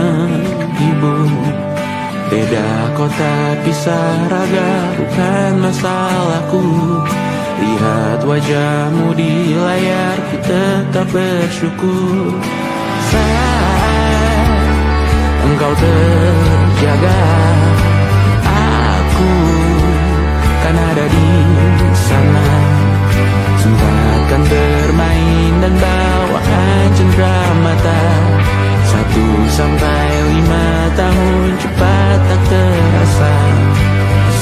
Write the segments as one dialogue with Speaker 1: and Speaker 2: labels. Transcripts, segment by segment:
Speaker 1: menghibur. Beda kota pisah raga bukan masalahku. Lihat wajahmu di layar, ku tetap bersyukur. Saat engkau terjaga, aku kan ada di sana. Sempatkan bermain dan bawaan cendera mata. 1 sampai 5 tahun cepat tak terasa.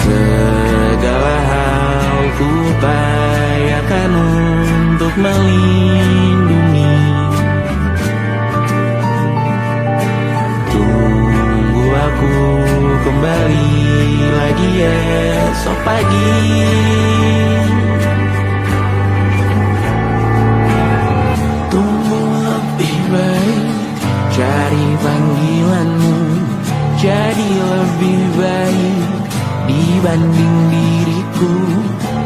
Speaker 1: Segala hal ku upayakan untuk melindungi. Tunggu aku kembali lagi esok pagi. Tunggu lebih baik, cari panggilanmu jadi lebih baik dibanding diriku.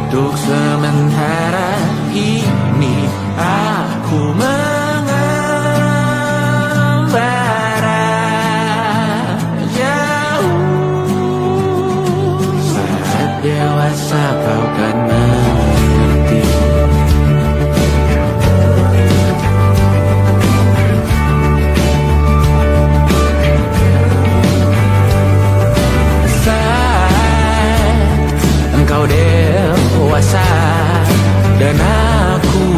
Speaker 1: Untuk sementara ini aku mengembara jauh. Saat dewasa kau kan mengerti. Engkau dewasa dan aku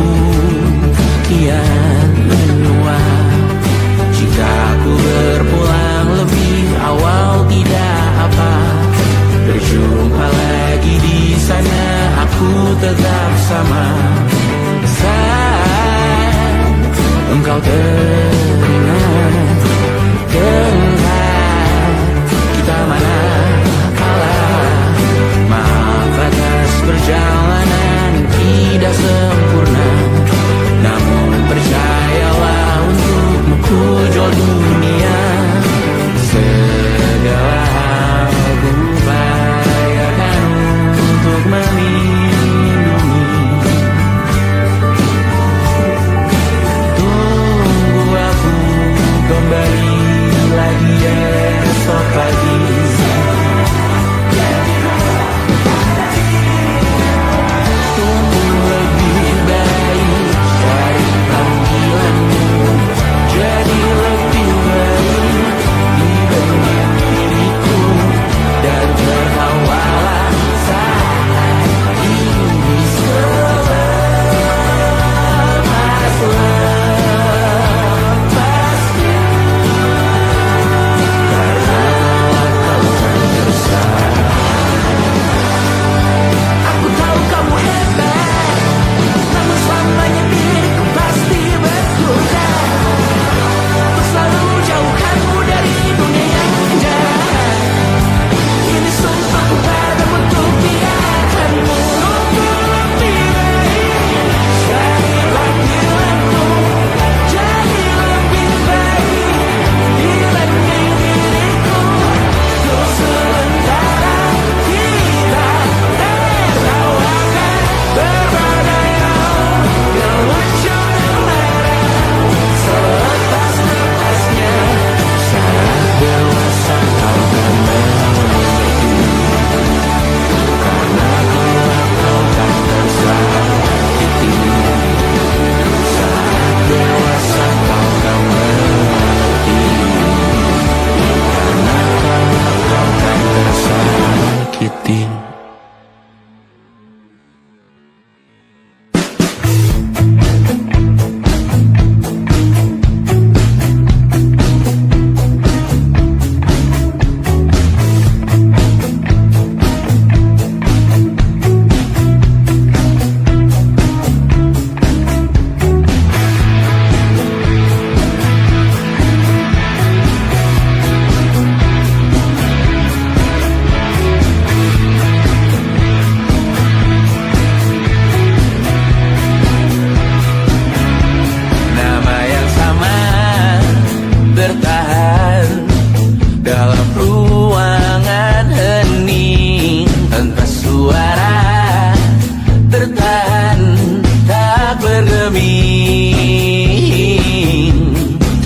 Speaker 1: kian menua. Jika aku berpulang lebih awal tidak apa. Berjumpa lagi di sana, aku tetap sama. Saat engkau teringat, kita mana batas perjalanan tidak sempurna. Namun percayalah untukmu ku jual dunia. Segala hal ku upayakan untuk melindungi. Tunggu aku kembali lagi esok pagi.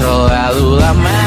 Speaker 1: Terlalu lama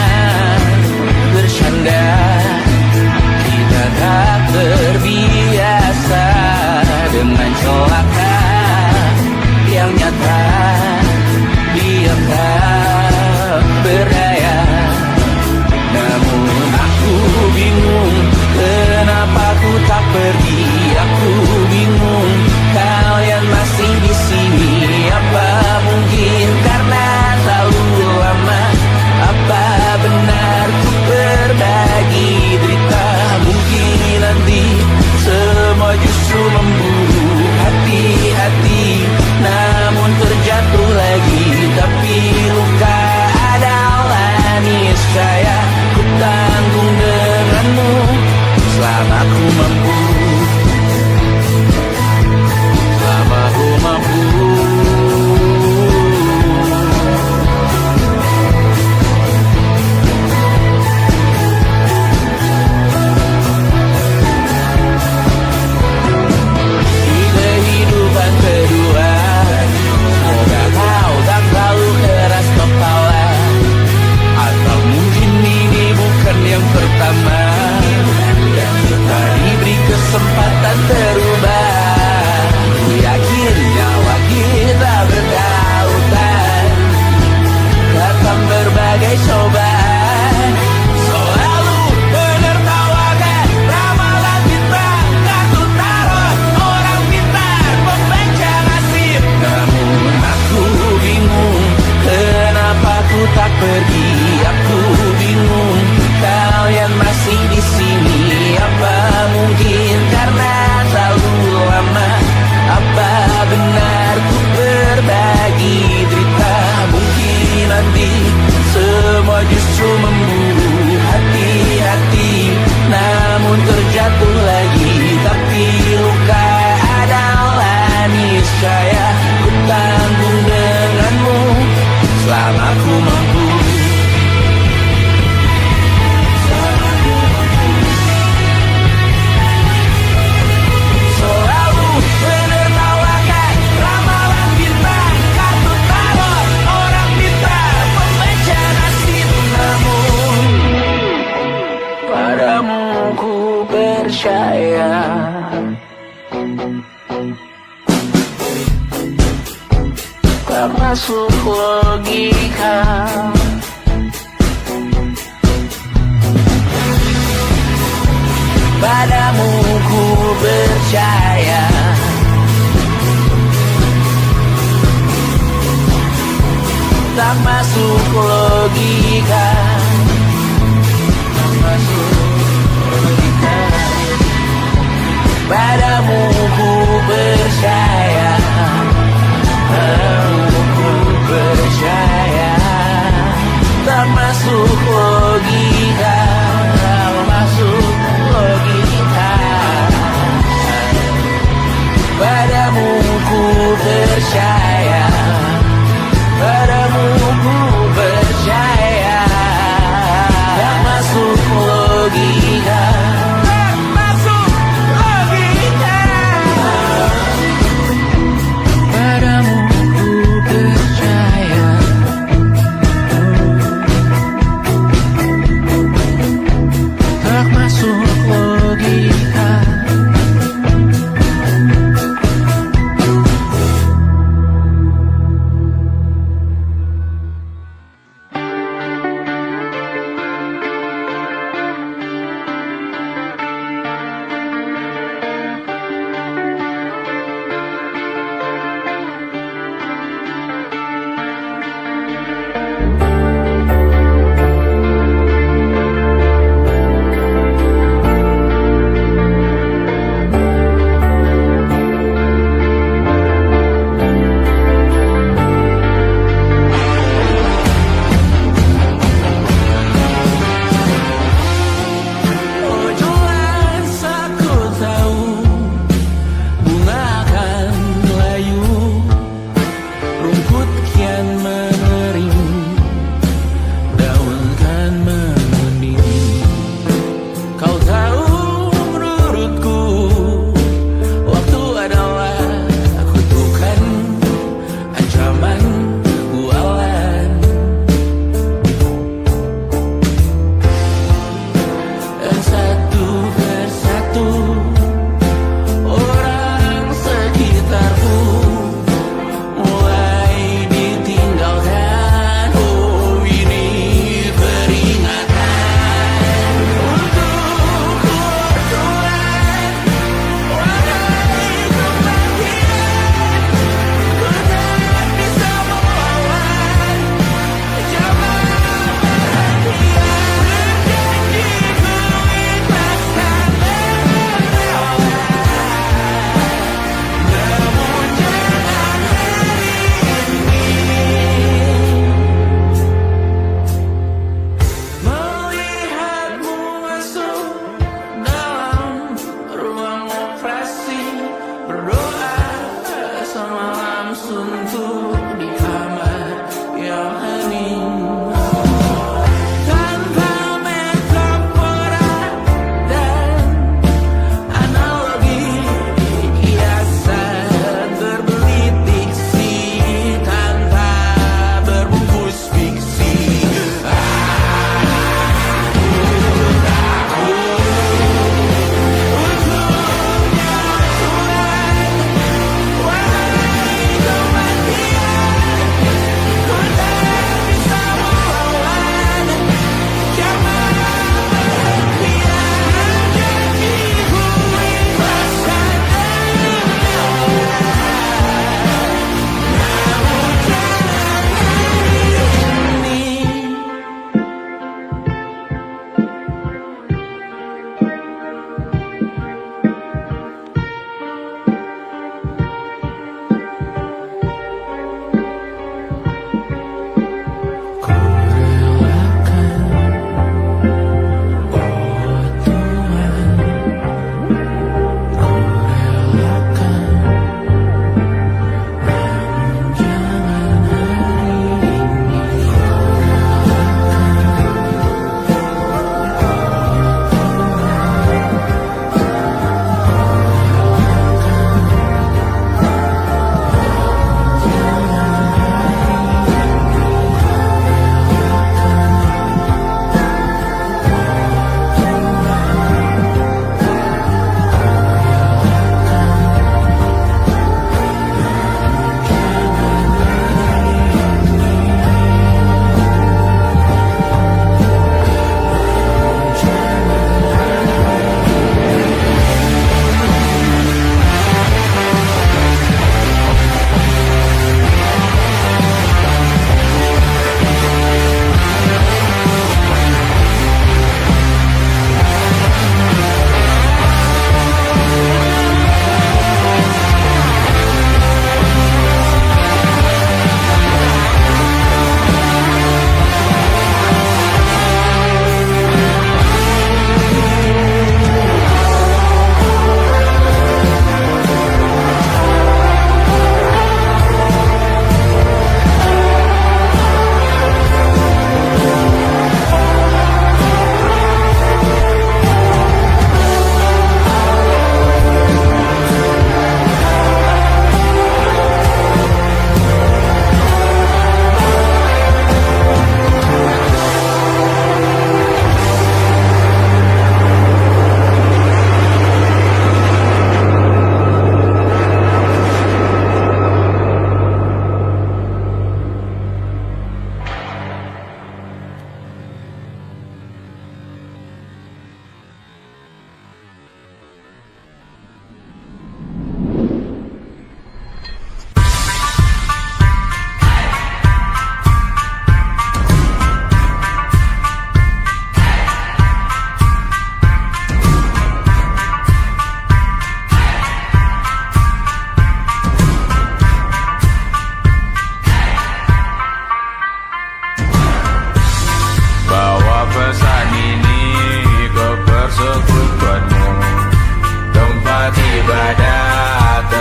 Speaker 1: percaya. Tak masuk logika. Padamu ku percaya. Tak masuk logika. Tak masuk logika. Padamu ku percaya. Padamu ku percaya.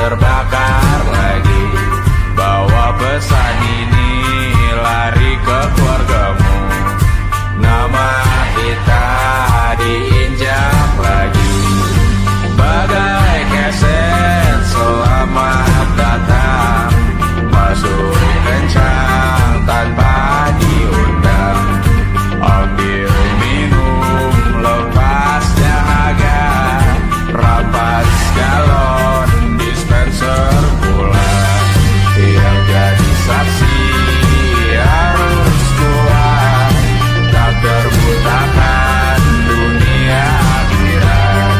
Speaker 2: terbakar lagi. Bawa pesan ini lari ke keluargamu. Nama kita diinjak lagi. Bagai keset selamat datang, masuk kencang tanpa diundang. Ambil minum lepas dahaga, rampas galon dispenser pula. Yang jadi saksi harus kuat, tak terbutakan dunia akhirat.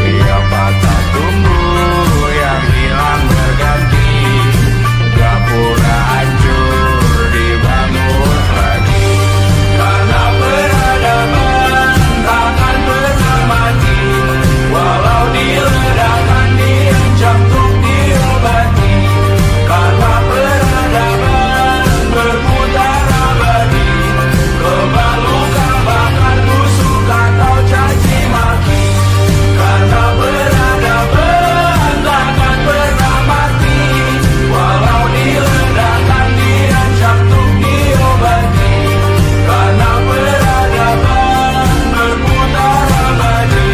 Speaker 2: Yang patah tumbuh, yang hilang berganti, gak pula hancur dibangun lagi. Karena peradaban takkan pernah mati, walau diledakkan diancam untuk diobati. Karena peradaban berputar abadi, kebal luka bahkan busuk atau caci maki. Karena peradaban takkan pernah mati, walau diledakkan diancam untuk diobati. Karena peradaban berputar abadi,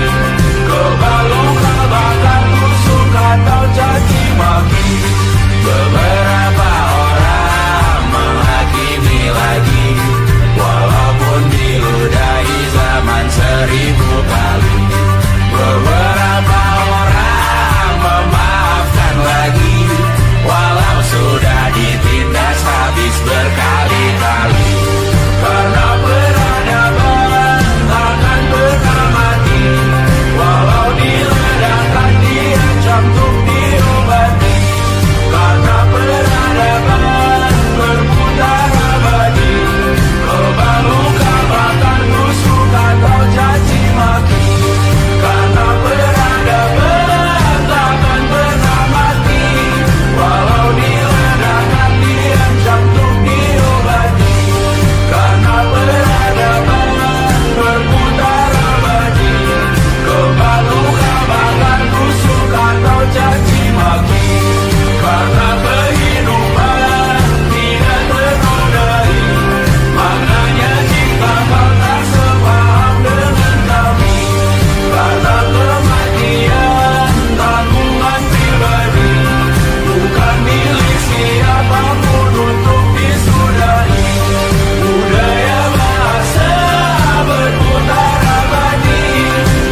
Speaker 2: kebal luka bahkan busuk atau caci maki. Beberapa orang menghakimi lagi, walaupun diludahi zaman 1000 kali. Beberapa orang memaafkan lagi, walau sudah ditindas habis berkali-kali. Karena peradaban takkan pernah mati, walau diledakkan diancam untuk diobati. Karena peradaban berputar abadi, kebal luka bahkan busuk atau caci maki. Karena peradaban takkan pernah mati, walau diledakkan diancam untuk diobati. Karena peradaban berputar abadi, kebal luka bahkan busuk atau caci maki. Karena kehidupan tidak ternodai, maknanya jika kau tak sepaham dengan kami. Karena kematian tanggungan pribadi, bukan milik siapapun untuk disudahi. Budaya bahasa berputar abadi,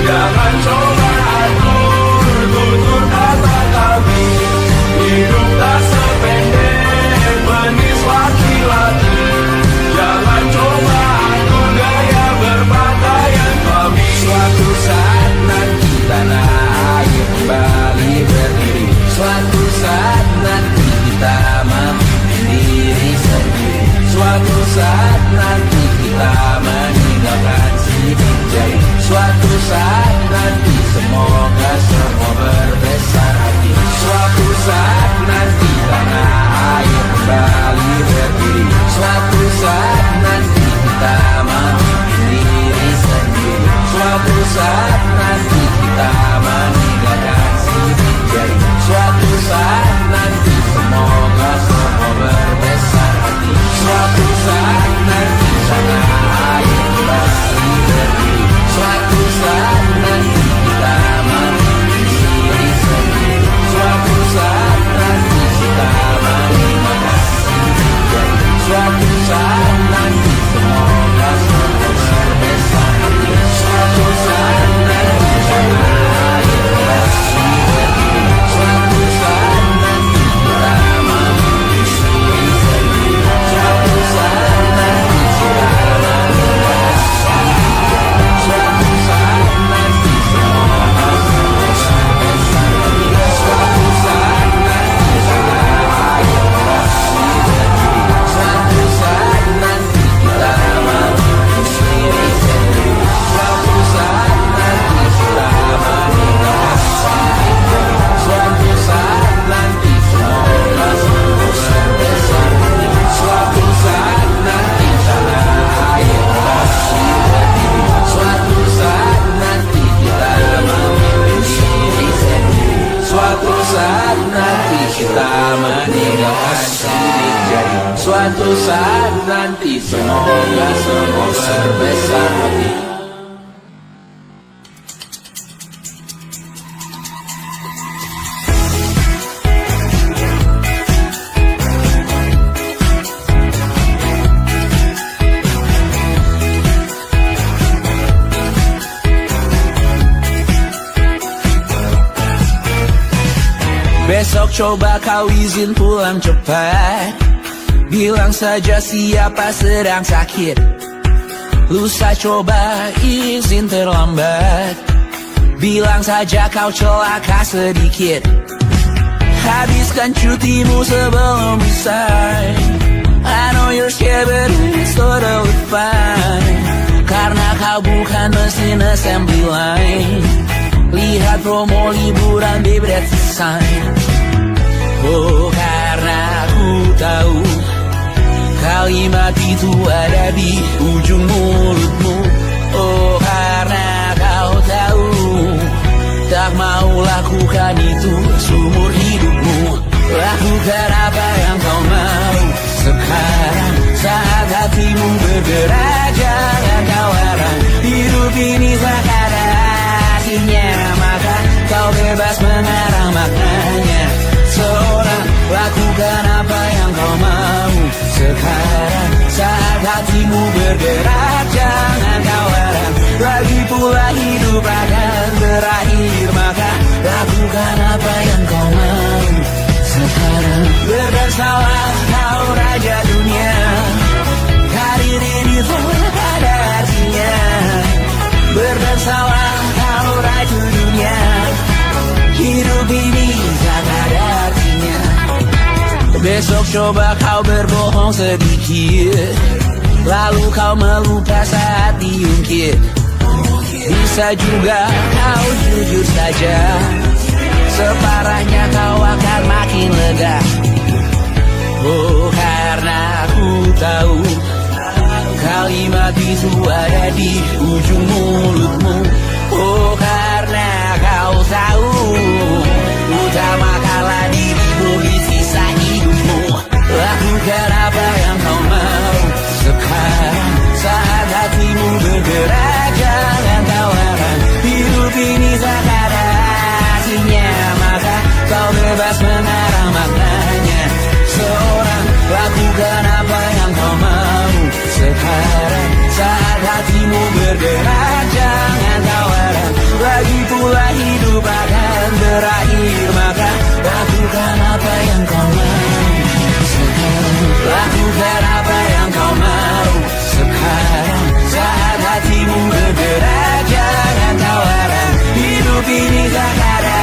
Speaker 2: jangan coba atur tutur kata kami. Hidup tak sependek penis laki-laki, jangan coba atur gaya berpakaian kami. Suatu saat nanti tanah air kembali berdiri, suatu saat nanti kita memimpin diri sendiri. Suatu saat nanti kita meninggalkan sidik jari. Suatu saat nanti semoga semua berbesar hati. Suatu saat nanti tanah air kembali berdiri. Suatu saat nanti kita memimpin diri sendiri. Suatu saat nanti kita meninggalkan sidik jari. Suatu saat nanti semoga semua berbesar hati. Suatu saat nanti tanah air kembali berdiri. Suatu saat nanti kita Semoga semua berbesar hati.
Speaker 1: Besok coba kau izin pulang cepat. Bilang saja siapa sedang sakit. Lusa coba izin terlambat. Bilang saja kau celaka sedikit. Habiskan cutimu sebelum usai. I know you're scared but it's totally fine. Karena kau bukan mesin assembly line. Lihat promo liburan baby that's a sign. Oh karena aku tahu kalimat itu ada di ujung mulutmu. Oh karena kau tahu tak mau lakukan itu seumur hidupmu. Lakukan apa yang kau mau sekarang saat hatimu bergerak. Jangan kau larang, hidup ini tak ada artinya, maka kau bebas mengarang maknanya. Seorang lakukan apa yang kau mau sekarang saat hatimu bergerak. Jangan kau larang, lagi pula hidup akan berakhir, maka lakukan apa yang kau mau sekarang. Berdesalah kau raja dunia, karir ini tak ada artinya. Berdesalah kau raja dunia, hidup ini tak ada artinya. Besok coba kau berbohong sedikit, lalu kau melupa saat diungkit. Bisa juga kau jujur saja, separahnya kau akan makin lega. Oh karena aku tahu kalimat itu ada di ujung mulutmu. Oh karena kau tahu utamakanlah dirimu di sisa hidupmu. Lakukan apa yang kau mau sekarang saat hatimu bergerak. Jangan kau larang, hidup ini tak ada artinya, maka kau bebas mengarang maknanya. Seorang lakukan apa yang kau mau sekarang saat hatimu bergerak. Jangan kau larang, lagi pula hidup akan berakhir, maka lakukan apa yang kau mau sekarang. Lakukan apa yang kau mau sekarang saat hatimu bergerak. Jangan kau larang, hidup ini tak ada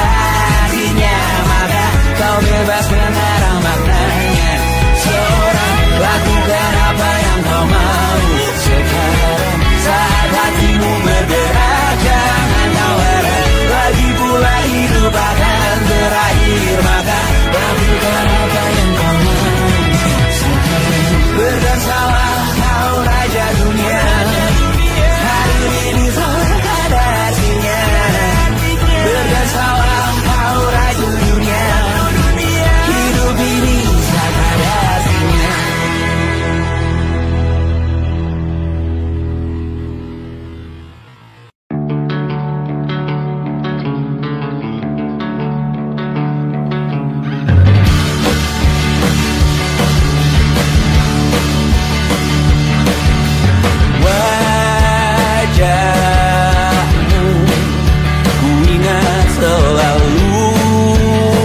Speaker 1: artinya, maka kau bebas mengarang maknanya. Seorang lakukan apa yang kau mau sekarang saat hatimu bergerak. Jangan kau larang, lagi pula hidup akan berakhir, maka lakukan apa yang kau mau sekarang. Berdansalah kau raja dunia, hari ini tak ada artinya. Berdansalah kau raja dunia, hidup ini tak ada artinya. Wajahmu ku ingat selalu,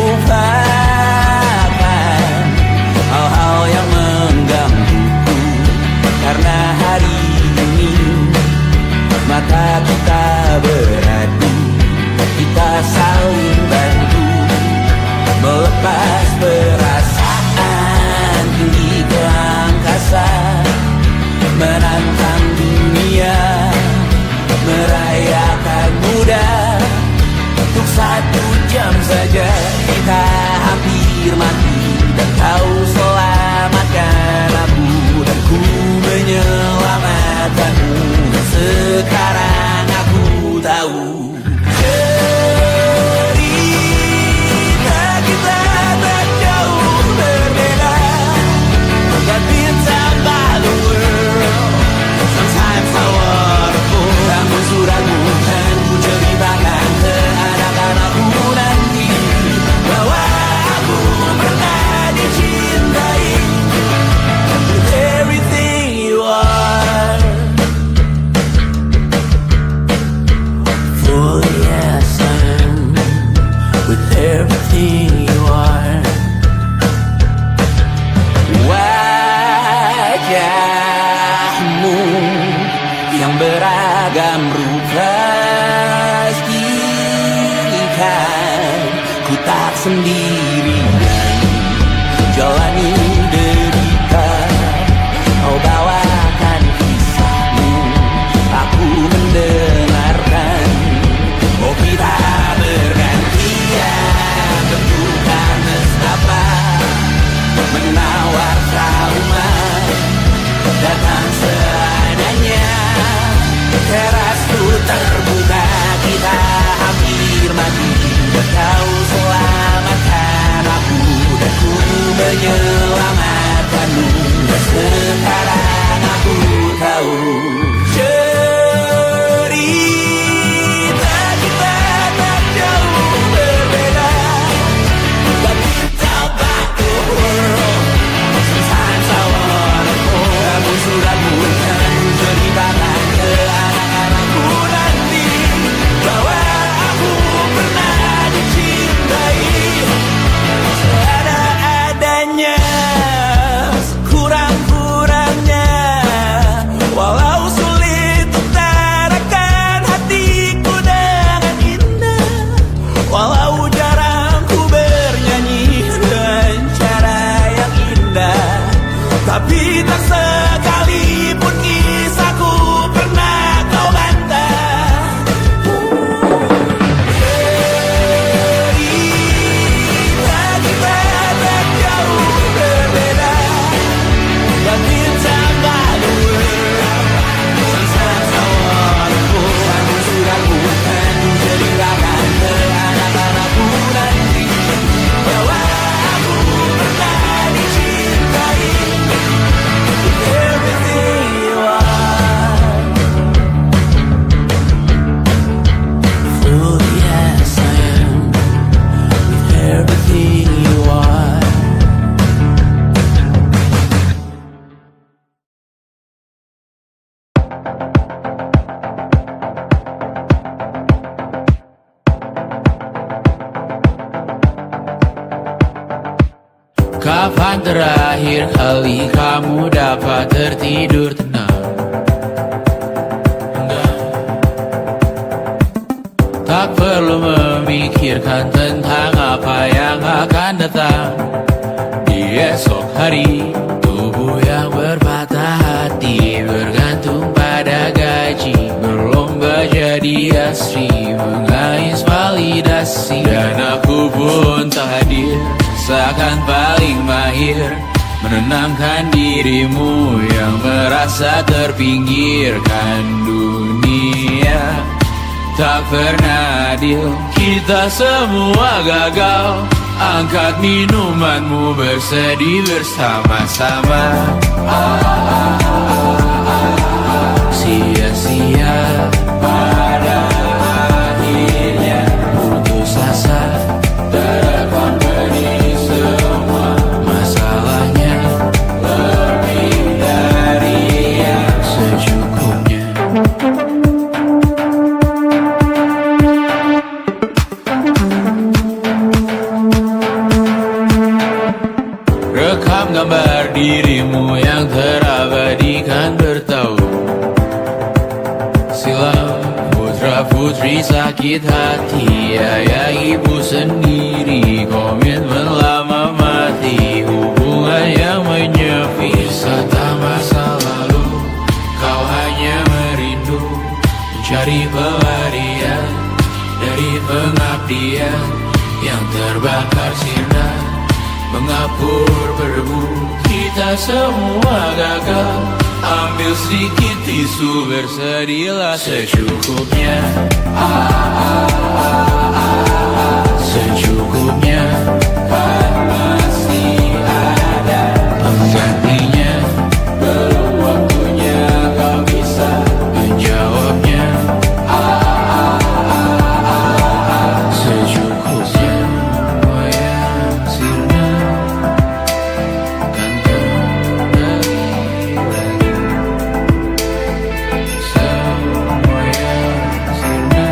Speaker 1: lupakan hal-hal yang menggangguku. Karena hari ini mata kita beradu, kita saling bantu melepas perasaan tinggi ke angkasa, menantang dunia, merayakan muda. Untuk 1 jam saja kita hampir mati, dan kau selamatkan aku, dan ku menyelamatkanmu. Dan sekarang aku tahu cerita kita tak jauh berbeda. God bintang by the world. pastikan ku tak sendirian jalani derita. Kau bawakan kisahmu, aku mendengarkan. Oh kita bergantian, tentukan nestapa menawar trauma datang seadanya. Terasku terbuka, kita hampir mati. Kau selamatkan aku dan ku menyelamatkanmu. Dan sekarang aku tahu cerita kita tak jauh berbeda. But tell back the world, sometimes I wanna go. Kamu sudah bukan ceritakan ke anak-anakku nanti bahwa aku pernah dicintai seada-adanya, kurang-kurangnya. Walau sulit utarakan hatiku dengan indah, walau jarang ku bernyanyi dengan cara yang indah, tapi tak sekalipun kisahku pernah kau bantah. Cerita kita tak jauh berbeda, but it's about the world. Sometimes I wanna go. Kamu sudah bukan ceritakan ke anak-anakku nanti bahwa aku pernah dicintai. Everything you are, fully as I am, with everything you are. Kapan terakhir kali kamu dapat tertidur tenang? Tak perlu memikirkan tentang apa yang akan datang di esok hari. Tubuh yang berpatah hati bergantung pada gaji, berlomba jadi asri, mengais validasi. Dan aku pun tak hadir, seakan paling mahir menenangkan dirimu yang merasa terpinggirkan dunia. Tak pernah adil, kita semua gagal. Angkat minumanmu, bersedih bersama-sama. Sia-sia pada akhirnya putus asa, terekam benih semua masalahnya. Lebih dari yang secukupnya. Rekam gambar dirimu yang terabadikan bertahun silam. Putra-putri sakit hati, ayah ibu sendiri, komitmen lama mati, hubungan yang menyepi. Wisata masa lalu, kau hanya merindu mencari pelarian dari pengabdian yang terbakar sirna, mengapur berdebu. Kita semua gagal, ambil sedikit tisu, bersedihlah secukupnya. Secukupnya, kan masih ada penggantinya. Belum waktunya kau bisa menjawabnya. Secukupnya, yang sirna kan kembali lagi. Semua yang sirna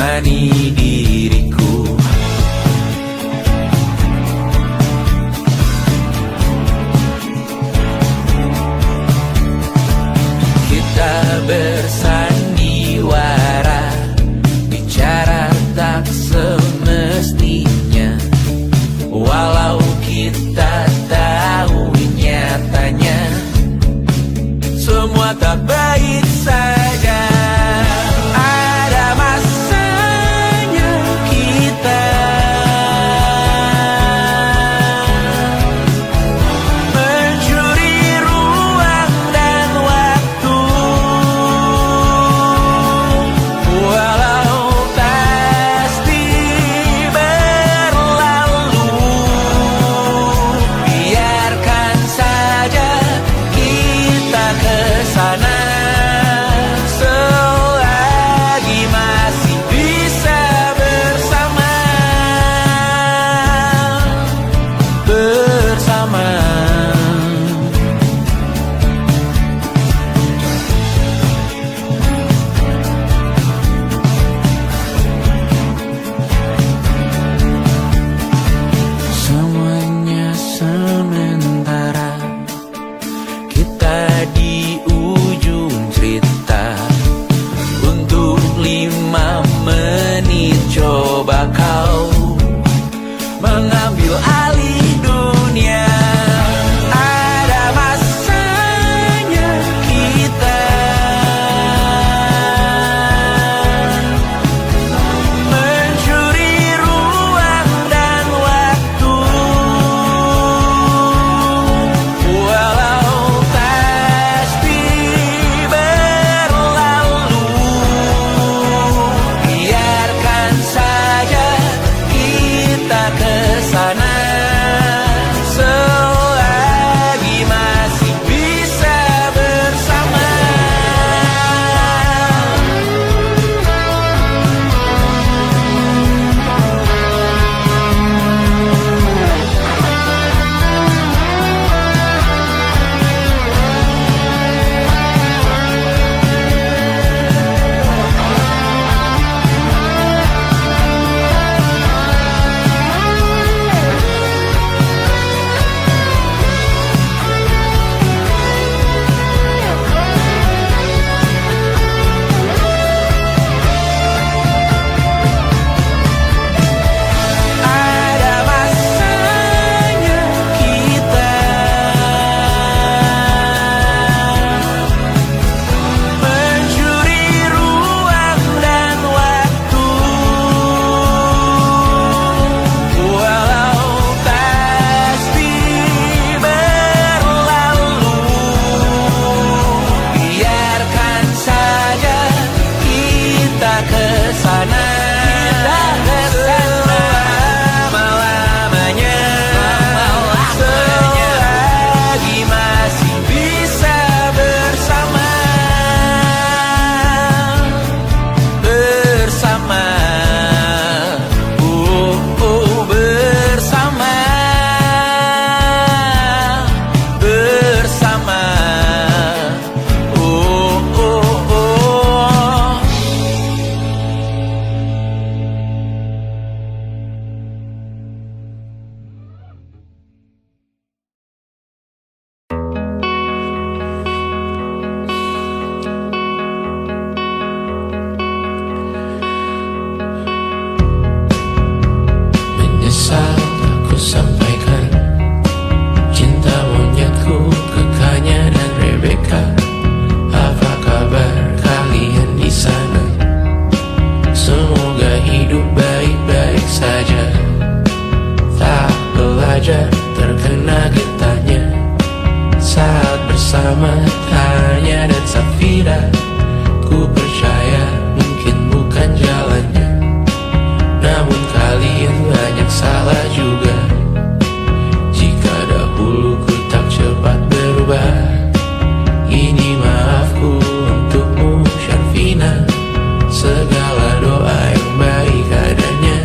Speaker 1: menemani diriku. Kita bersandiwara, bicara tak semestinya, walau kita tahu nyatanya semua tak baik saja. Ada masanya kita mencuri ruang dan waktu, walau pasti berlalu. Biarkan saja kita kesana selagi masih bisa bersama. Semuanya sementara, kita di ujung cerita. Untuk 5 menit coba kau mengambil alih dunia. Ada masanya kita mencuri ruang dan waktu, walau pasti berlalu. Biarkan saja kita kesana selagi masih bisa bersama. Ada masanya kita mencuri ruang dan waktu, walau pasti berlalu. Biarkan saja kita kesana selama-lamanya, selagi masih bisa bersama. Bersama, bersama, bersama, oh. Menyesal aku sampaikan cinta monyetku ke Kanya dan Rebecca. Apa kabar kalian di sana? Semoga hidup baik-baik saja. Tak belajar terkena getahnya saat bersama Tanya dan Safira. Ku percaya mungkin bukan jalannya, namun kalian banyak salah juga. Jika dahulu ku tak cepat berubah, ini maafku untukmu Syarfina. Segala doa yang baik adanya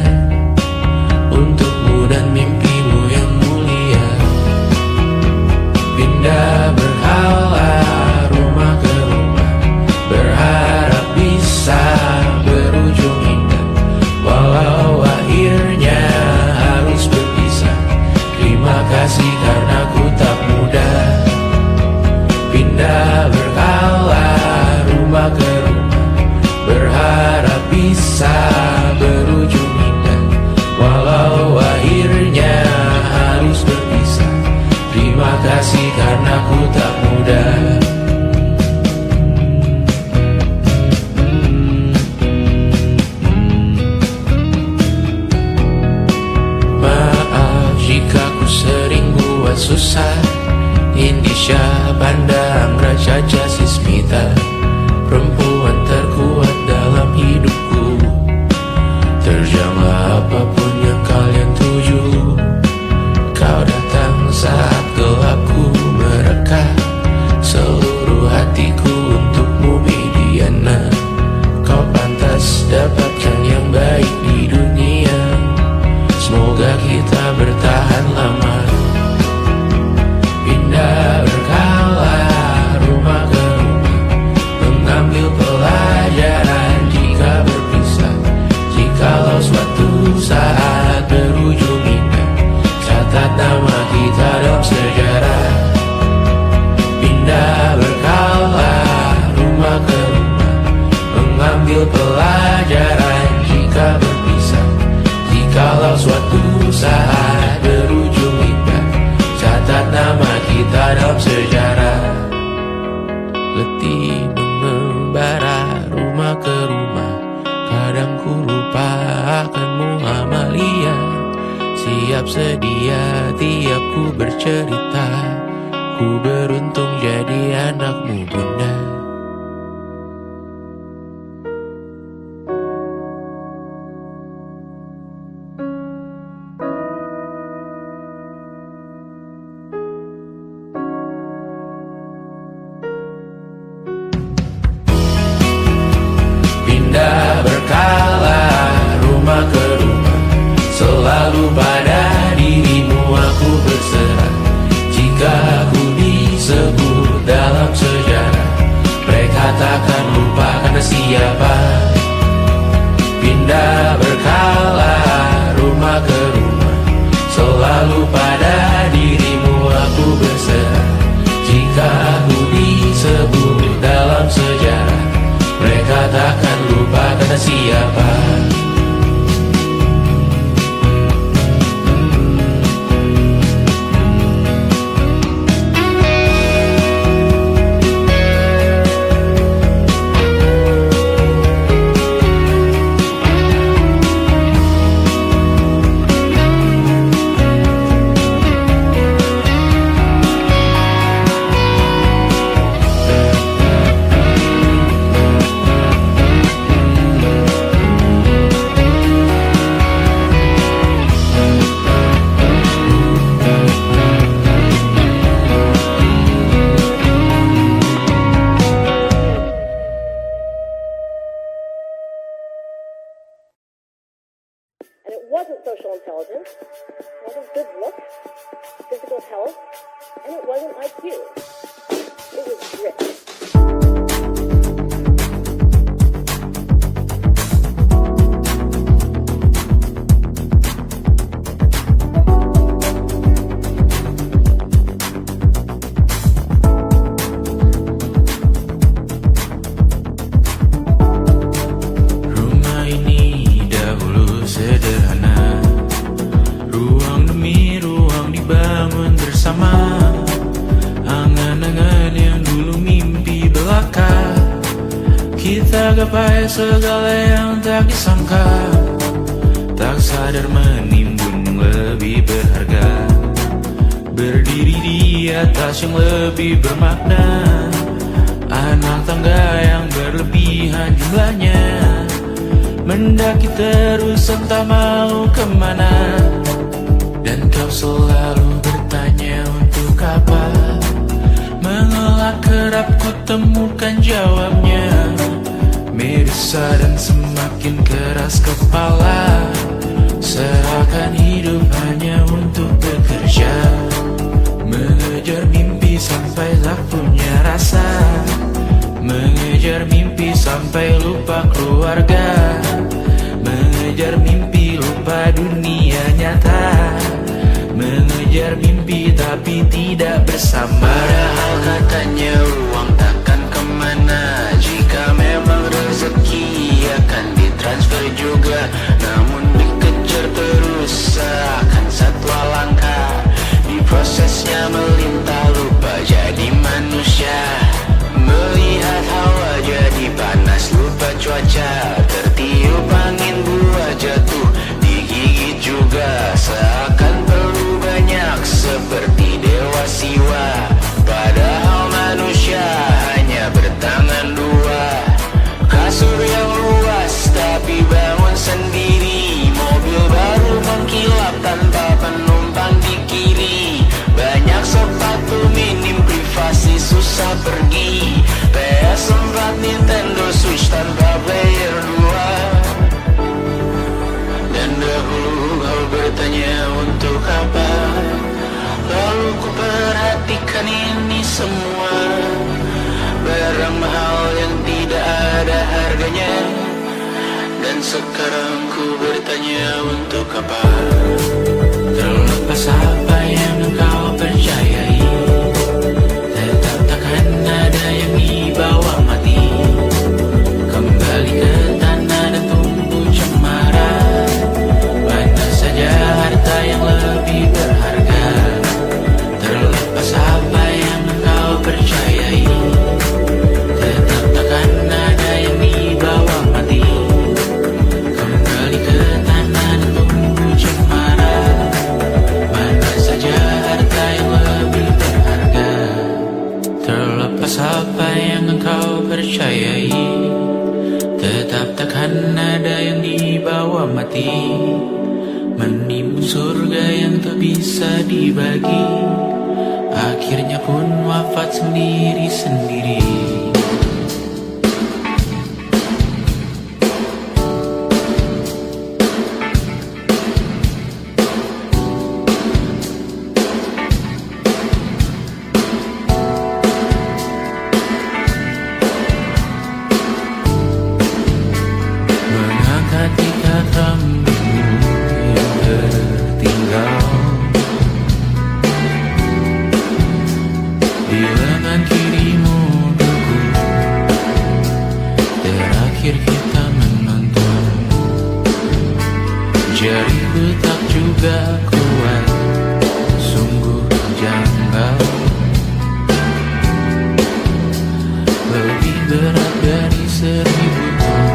Speaker 1: untukmu dan mimpimu yang mulia. Pindah berhala rumah ke rumah, susah. Indonesia pandang Raja Jasismita, perempuan terkuat dalam hidupku. Terjanglah apapun yang kalian tuju. Kau datang saat gelapku mereka, seluruh hatiku untukmu Mediana. Kau pantas dapatkan yang baik di dunia. Semoga kita bertahan lama. Pindah berkala rumah ke rumah, mengambil pelajaran jika berpisah. Jikalau suatu saat berujung indah, catat nama kita dalam sejarah. Pindah berkala rumah ke rumah, mengambil pelajaran jika berpisah. Jikalau suatu saat berujung indah, catat nama kita dalam sejarah. Letih mengembara rumah ke rumah, kadang ku lupa akanmu Amalia. Siap sedia tiap ku bercerita, ku beruntung jadi anakmu bunda. Pindah berkala rumah ke rumah, selalu pada dirimu aku berserah. Jika aku disebut dalam sejarah, mereka takkan lupa karena siapa. Pindah berkala rumah ke rumah, selalu pada dirimu aku berserah. Jika aku disebut dalam sejarah, mereka takkan lupa kata siapa.
Speaker 3: And it wasn't social intelligence, it wasn't good looks, physical health, and it wasn't IQ. It was grit.
Speaker 1: Rumah ini dahulu sederhana, ruang demi ruang dibangun bersama. Angan-angan yang dulu mimpi belaka, kita gapai segala yang tak disangka. Tak sadar menimbun lebih berharga, berdiri di atas yang lebih bermakna. Anak tangga yang berlebihan jumlahnya, mendaki terus entah mau kemana. Dan kau selalu bertanya untuk apa, mengelak kerap ku temukan jawabnya. Meresah dan semakin keras kepala, seakan hidup hanya untuk bekerja. Mengejar mimpi sampai tak punya rasa, mengejar mimpi sampai lupa keluarga. Mengejar mimpi lupa dunia nyata, mengejar mimpi tapi tidak bersama. Padahal katanya uang takkan kemana, jika memang rezeki akan ditransfer juga. Namun dikejar terus seakan satwa langka, di prosesnya melintah lupa jadi manusia. Melihat hawa jadi panas lupa cuaca,
Speaker 4: sekarang ku bertanya untuk apa?
Speaker 1: Terlepas apa yang engkau percayai, tetap takkan ada yang dibawa mati. Kembali ke tanah dan tumbuh cemara. Mana saja harta yang lebih berharga. Terlepas apa yang engkau percayai, tetap takkan ada yang dibawa mati. Kembali ke tanah dan tumbuh cemara. Mana saja harta yang lebih berharga. Terlepas apa yang engkau percayai, tetap takkan ada yang dibawa mati. Menimbun surga yang tak bisa dibagi, akhirnya pun wafat sendiri-sendiri. Mengangkat ikat rambutmu yang tertinggal di lengan kirimu duku. Terakhir kita menonton, jariku tak juga kuat, sungguh janggal. Lebih berat dari 1000 ton.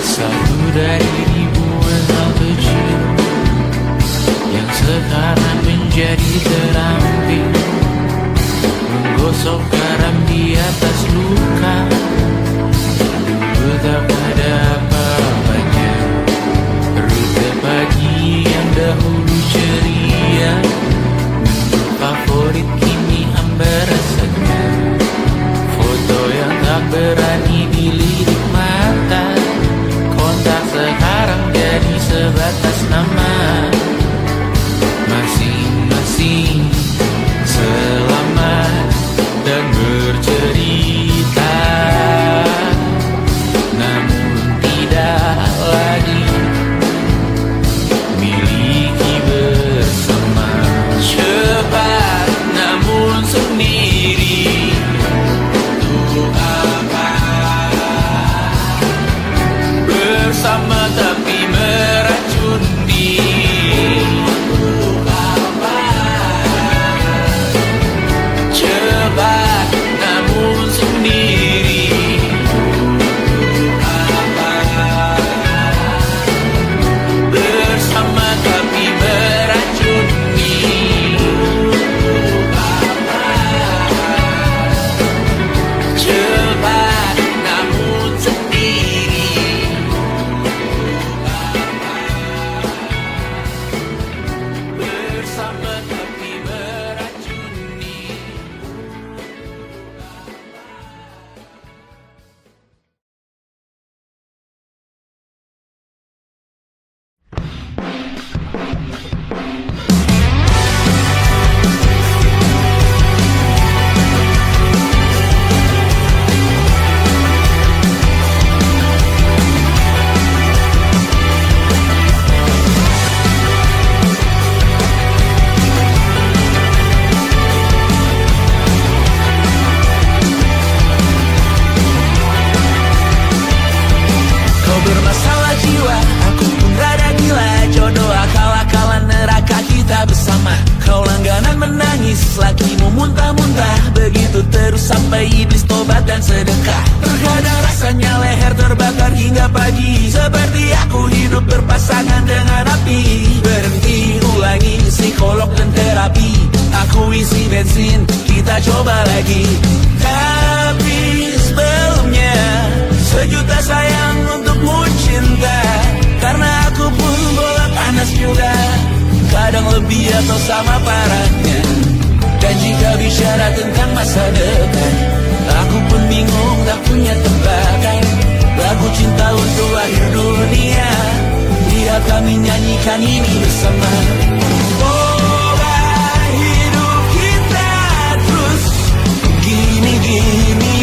Speaker 1: Satu dari ribuan hal kecil yang sekarang menjadi terampil, menggosok garam di atas luka. Dulu tak ada apa-apanya, rute pagi yang dahulu ceria, menu favorit kini hambar rasanya. Foto yang tak berani dilirik mata, kontak sekarang jadi sebatas nama. Masing-masing selamat dan bercerita, namun tidak lagi miliki bersama. Cepat namun sendiri, untuk apa? Bersama tapi meracun diri, untuk apa? Cepat namun sendiri, untuk apa? Bersama tapi meracun diri, untuk apa? Cepat namun sendiri, bersama tapi meracuni. Kau bermasalah jiwa, aku pun rada gila. Jodoh akal-akalan neraka kita bersama. Kau langganan menangis, lakimu muntah-muntah. Begitu terus sampai iblis tobat dan sedekah. Terkadang rasanya leher terbakar hingga pagi, seperti aku hidup berpasangan dengan api. Berhenti, ulangi psikolog dan terapi. Aku isi bensin, kita coba lagi. Tapi sebelumnya, sejuta sayang untukmu cinta. Karena aku pun bola panas juga, kadang lebih atau sama parahnya. Dan jika bicara tentang masa depan, aku pun bingung tak punya tebakan. Lagu cinta untuk akhir dunia, biar kami nyanyikan ini bersama. Semoga hidup kita terus gini-gini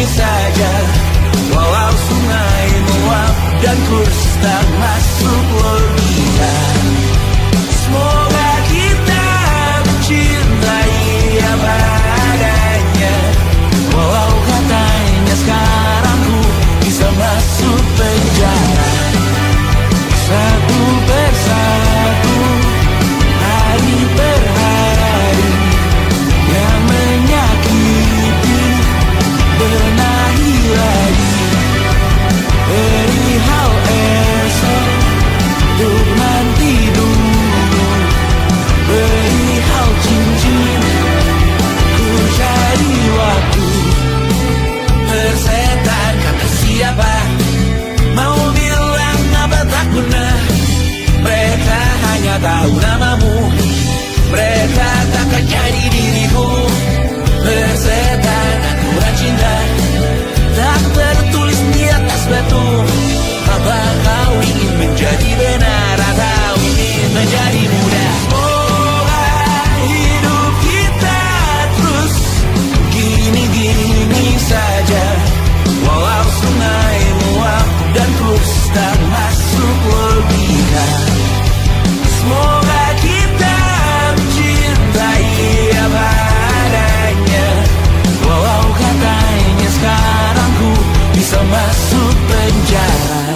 Speaker 1: masuk penjara.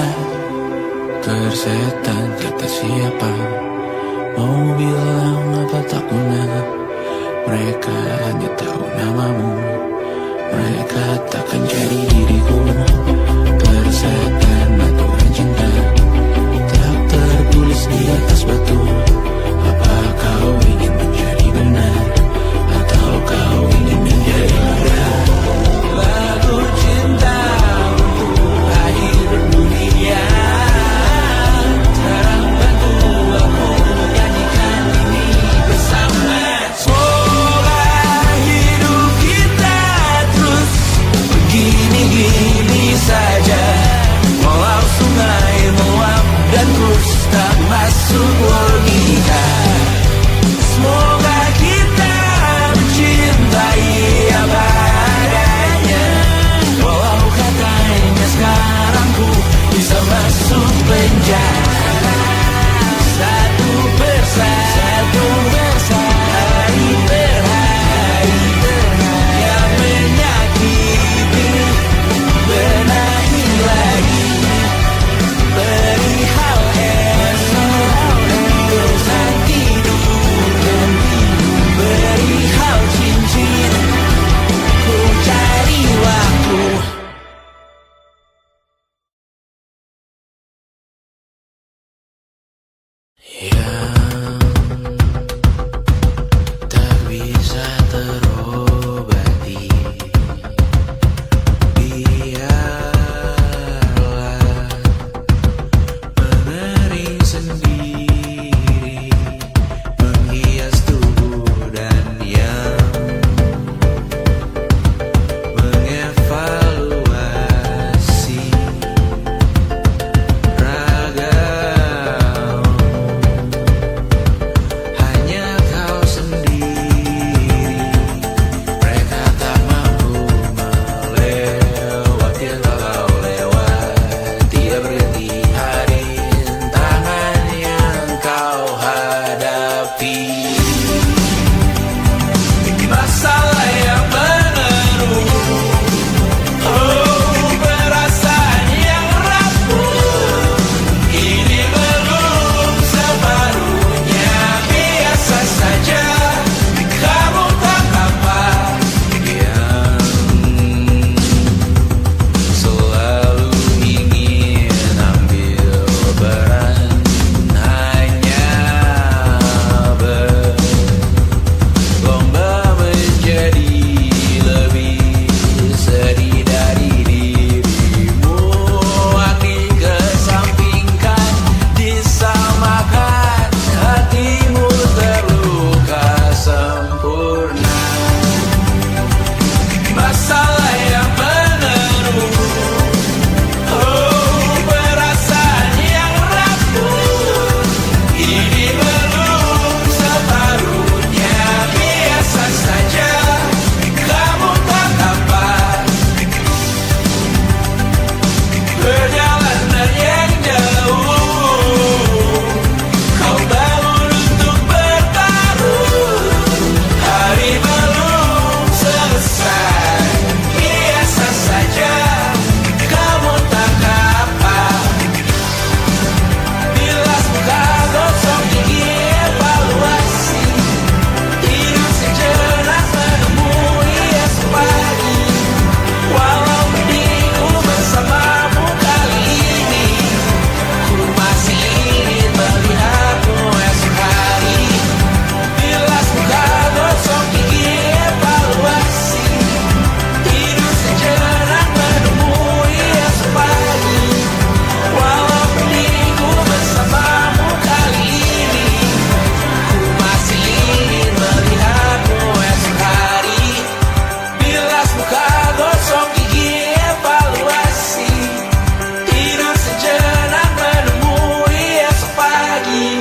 Speaker 1: Tersetan kata siapa, mau bilang apa tak guna. Mereka hanya tahu namamu, mereka takkan jadi diriku. Tersetan aturan cinta tak tertulis di atas batu. Apa kau ingin menjadi benar, atau kau ingin menjadi mudah? Lagu cinta untuk akhir dunia, sekarang bantu aku nyanyikan ini bersama. Semoga hidup kita terus begini-gini saja, walau sungai meluap dan terus tak masuk logika. Semoga kita mencintai apa adanya, walau katanya sekarang ku bisa masuk penjara. Satu persatu, hari per hari, yang menyakiti benahi lagi. Perihal esok, urusan tidur, perihal cincin, ku cari waktu. Yang tak bisa terobati, biarlah mengering sendiri, menghias tubuh dan yang mengevaluasi ragam. Hanya kau sendiri, mereka tak mampu melewati walau lewat. Tidak berhenti hari tangan yang kau hadapi. Masalah yang menerus, oh perasaan yang rapuh, ini belum separuhnya. Biasa saja, kamu tak apa yang selalu ingin ambil peran, hanya berlomba menjadi lebih sedih dari dirimu. Hati kesampingkan, disamakan, hatimu terluka sempurna. Masalah yang menerus, oh perasaan yang rapuh, ini belum separuhnya. Biasa saja, kamu tak apa. Perjalanan yang jauh, kau bangun untuk bertaruh. Hari belum selesai, biasa saja, kamu tak apa. Bilas muka, gosok gigi, evaluasi, tidur sejenak, menemui esok pagi. Walau mendingku bersamamu kali ini, ku masih ingin melihatmu esok hari. Bilas muka, gosok gigi, evaluasi, tidur sejenak, menemui esok pagi. Walau mendingku bersamamu kali ini, ku masih ingin melihatmu esok hari. Bilas muka, gosok gigi, evaluasi, tidur sejenak, menemui esok pagi.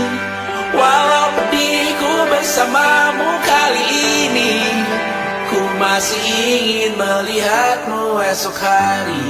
Speaker 1: Walau pedihku bersamamu kali ini, ku masih ingin melihatmu esok hari.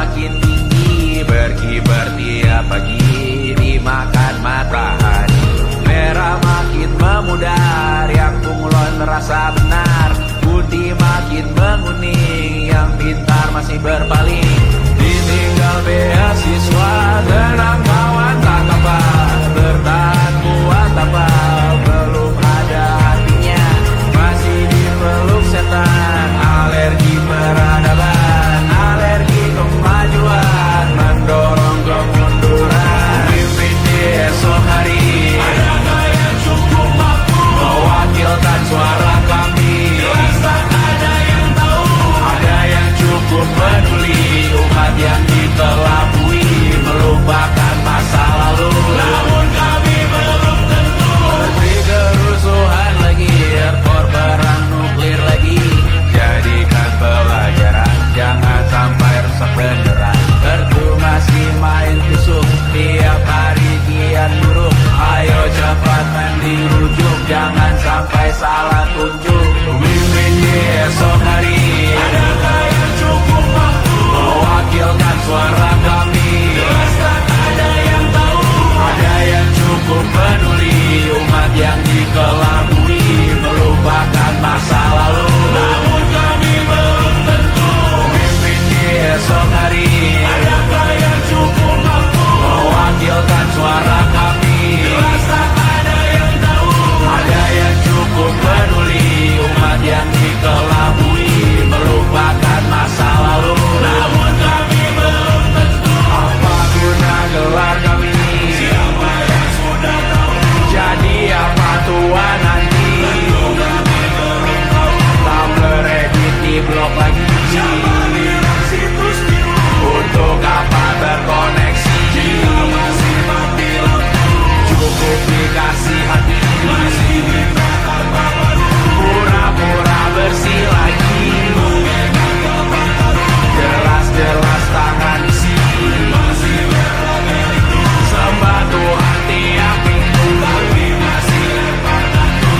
Speaker 1: makin tinggi, berkibar tiap pagi dimakan matahari. Merah makin memudar, yang bunglon merasa benar. Putih makin menguning, yang pintar masih berpaling. Ditinggal beasiswa, tenang kawan tak kabar. Bertahan kuat apa, belum ada artinya. Masih dipeluk setan, alergi peradaban, alergi kemajuan, mendorong kemunduran. Pimpin di esok hari, adakah yang cukup mampu mewakilkan suara kami? Jelas tak ada yang tahu, ada yang cukup peduli. Umat yang dikelabui, melupakan masa lalu. Namun kami belum tentu. Seperti kerusuhan lagi, erkor perang nuklir lagi. Jadikan pelajaran, jangan sampai rusak beneran. Erdu masih main tusuk, tiap hari kian buruk. Ayo cepat mandi rujuk, jangan sampai salah tunjuk. Mimpin di esok hari, adakah yang cukup mampu mewakilkan suara kami? Jelas tak ada yang tahu, ada yang cukup peduli. Umat yang dikelabui, melupakan masa lalu. Namun kami belum tentu. Mimpin di esok hari, adakah yang cukup mampu mewakilkan suara kami? Jelas tak ada yang tahu, ada yang cukup peduli. Umat yang dikelabui, melupakan masa lalu. Namun kami belum tentu. Apa guna gelar kami? Siapa yang sudah tahu? Jadi apa tua nanti? Tentu kami belum tahu. Tak beredit di blog lagi. Siapa bilang situs biru? Untuk apa terkoneksi? Jika masih mati lampu, cukup dikasih hati. Masih mintakan baru, pura-pura bersih lagi. Jelas-jelas tangan isi, masih berlagak. Sembah Tuhan tiap minggu, tapi masih lempar batu.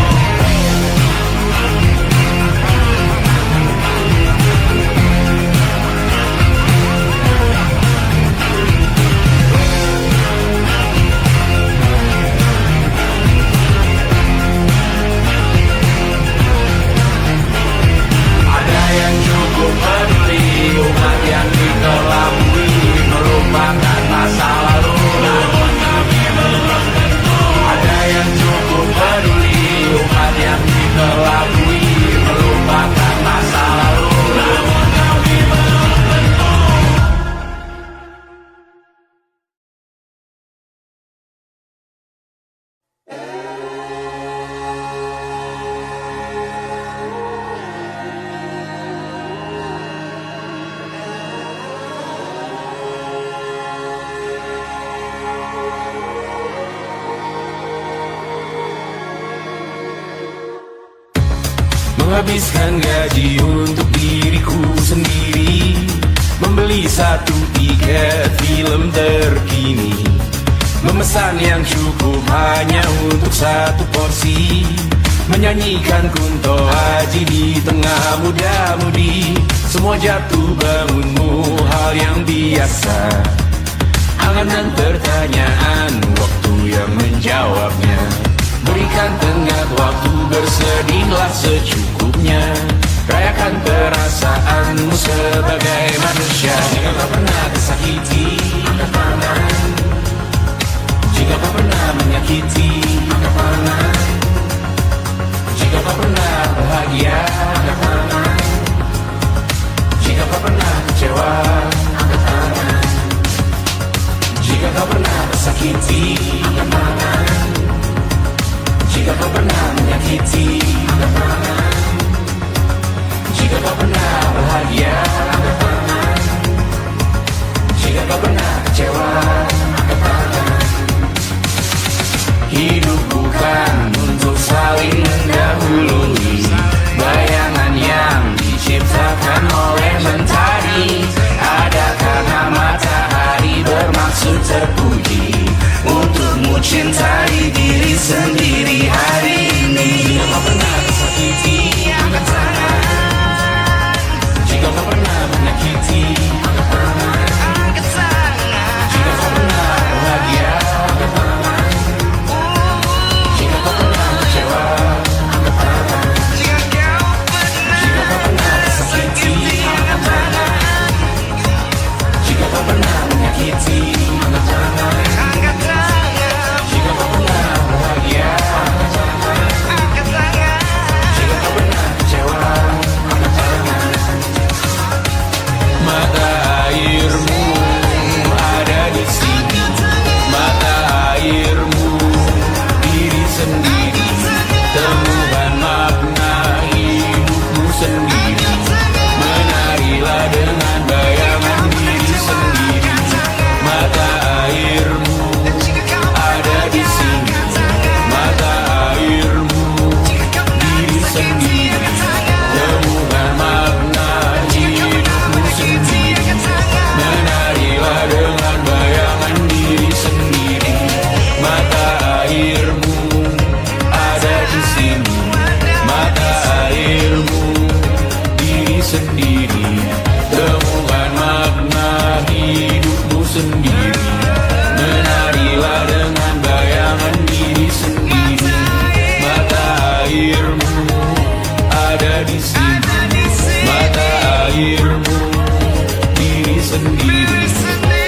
Speaker 1: Ada yang cukup peduli, umat yang dikelabui, melupakan masa lalu. Namun kami belum tentu. Ada yang cukup peduli, umat yang dikelabui, melupakan masa lalu. Namun kami belum tentu. Menghabiskan gaji untuk diriku sendiri, membeli satu tiket film terkini, memesan yang cukup hanya untuk satu porsi, menyanyikan Kunto Aji di tengah muda-mudi. Semua jatuh bangunmu hal yang biasa, angan dan pertanyaan, waktu yang menjawabnya. Berikan tengah waktu, bersedihlah secukupnya. Rayakan perasaanmu sebagai manusia. Jika kau pernah tersakiti, angkat tangan. Jika kau pernah menyakiti, angkat tangan. Jika kau pernah bahagia, angkat tangan. Jika kau pernah kecewa, angkat tangan. Jika kau pernah tersakiti, angkat tangan. Jika kau pernah menyakiti, angkat tangan. Jika kau pernah bahagia, angkat tangan. Jika kau pernah kecewa, angkat tangan. Hidup bukan untuk saling mendahului, bayangan yang diciptakan oleh mentari. Ada karena matahari bermaksud terpuji, untukmu cintai diri sendiri hari ini. Jika kau pernah tersakiti, angkat tangan. Jika kau pernah menyakiti, angkat tangan. sendiri. Menarilah dengan bayangan diri sendiri. Mata airmu ada di sini. Mata airmu diri sendiri.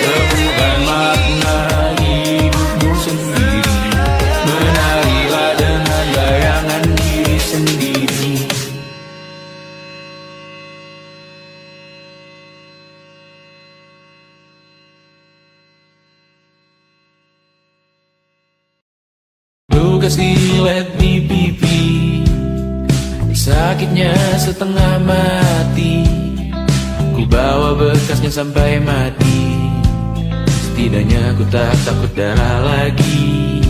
Speaker 1: Temukan makna hidupmu sendiri. Menarilah dengan bayangan diri sendiri. Lukas dilet di pipi, sakitnya setengah mati. Ku bawa bekasnya sampai mati. Setidaknya ku tak takut darah lagi.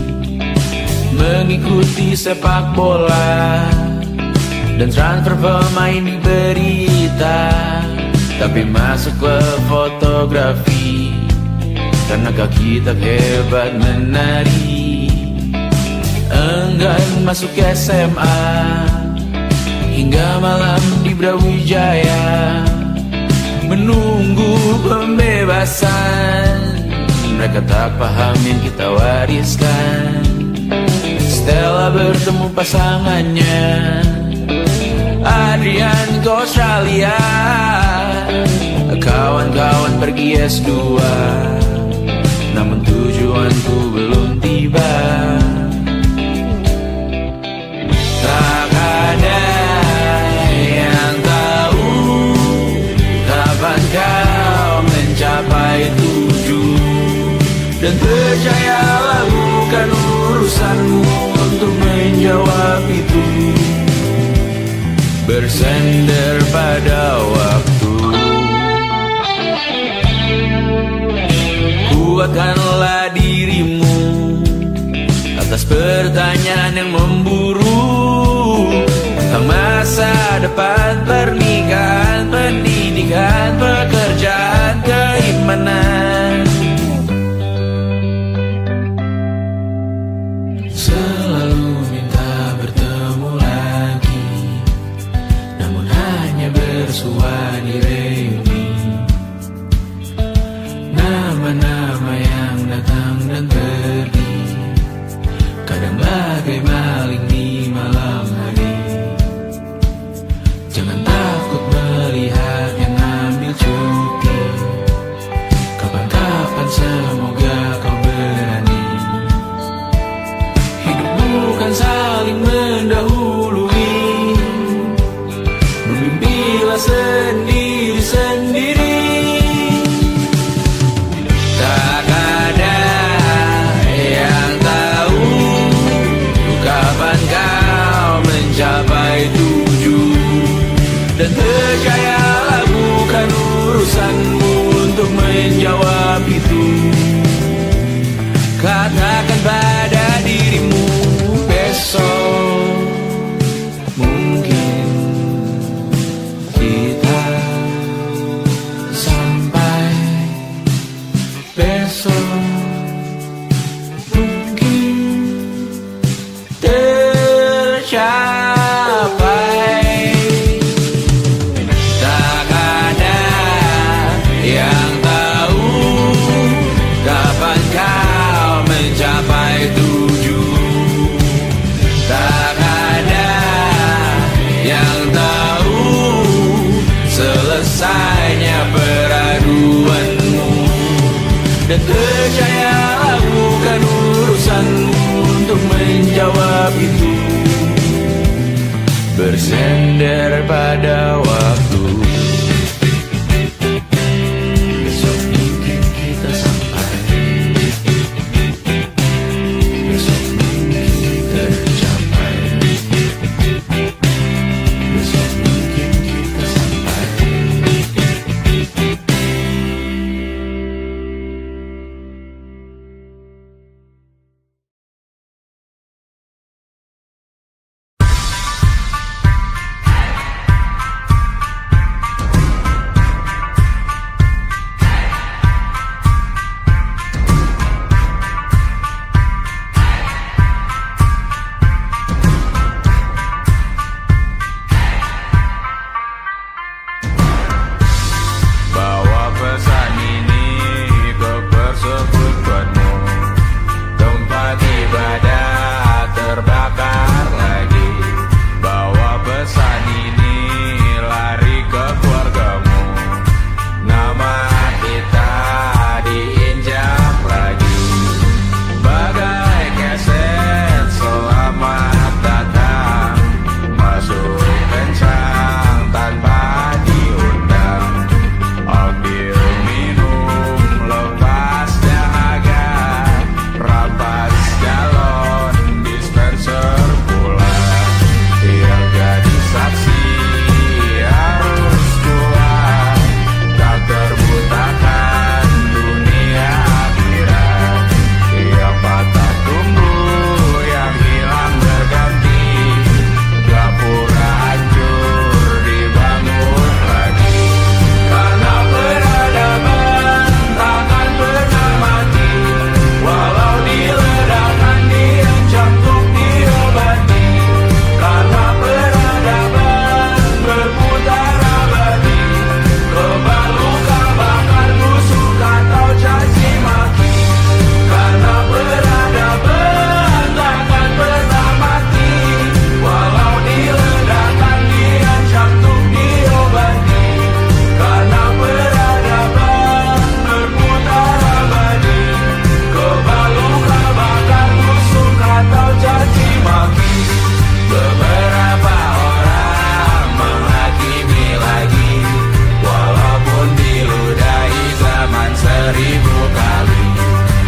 Speaker 1: Mengikuti sepak bola dan transfer pemain di berita, tapi masuk ke fotografi karena kaki tak hebat menari. Enggan masuk SMA hingga malam di Brawijaya menunggu pembebasan. Mereka tak paham yang kita wariskan. Stella bertemu pasangannya Adrian ke Australia. Kawan-kawan pergi S2, namun tujuanku belum tiba. Tak ada yang tahu kapan kau mencapai tujuh. Dan percayalah bukan urusanmu untuk menjawab itu. Bersender pada waktu. Kuatkanlah dirimu atas pertanyaan yang memburu tentang masa depan, pernikahan, pendidikan, pekerjaan, keimanan. Selalu minta bertemu lagi, namun hanya bersua di reuni. Nama-nama yang datang dan pergi, kadang bagai maling di malam hari. Jangan takut melihat yang ambil cuti. Kapan-kapan semoga kau berani. Hidup bukan saling mendahului. Bermimpilah sendiri-sendiri. Tak ada yang tahu kapan kau mencapai tujuh. Dan percayalah bukan urusanmu untuk menjawab itu. Katakan pada dirimu besok mungkin kita sampai. Besok mungkin tercapai. Tak ada yang tahu kapan kau mencapai tujuh. Tak ada yang tahu selesainya peraduanmu. Dan percayalah bukan urusanmu untuk menjawab itu. Bersender pada waktu. Besok mungkin kita sampai. Besok mungkin tercapai. Besok mungkin kita sampai.
Speaker 2: seribu kali.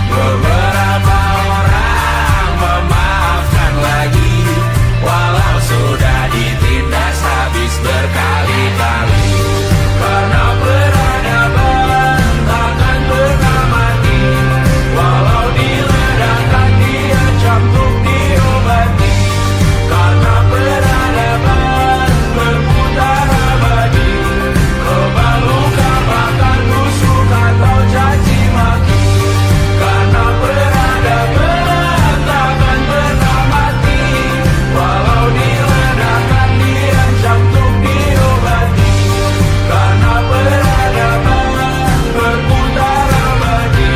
Speaker 2: Beberapa orang memaafkan lagi, walau sudah ditindas habis berkali-kali. Karena peradaban takkan pernah mati, walau diledakkan diancam untuk diobati. Karena peradaban berputar abadi, kebal luka bakar tusuk atau caci maki. Karena peradaban takkan pernah mati, walau diledakkan diancam untuk diobati. Karena peradaban berputar abadi,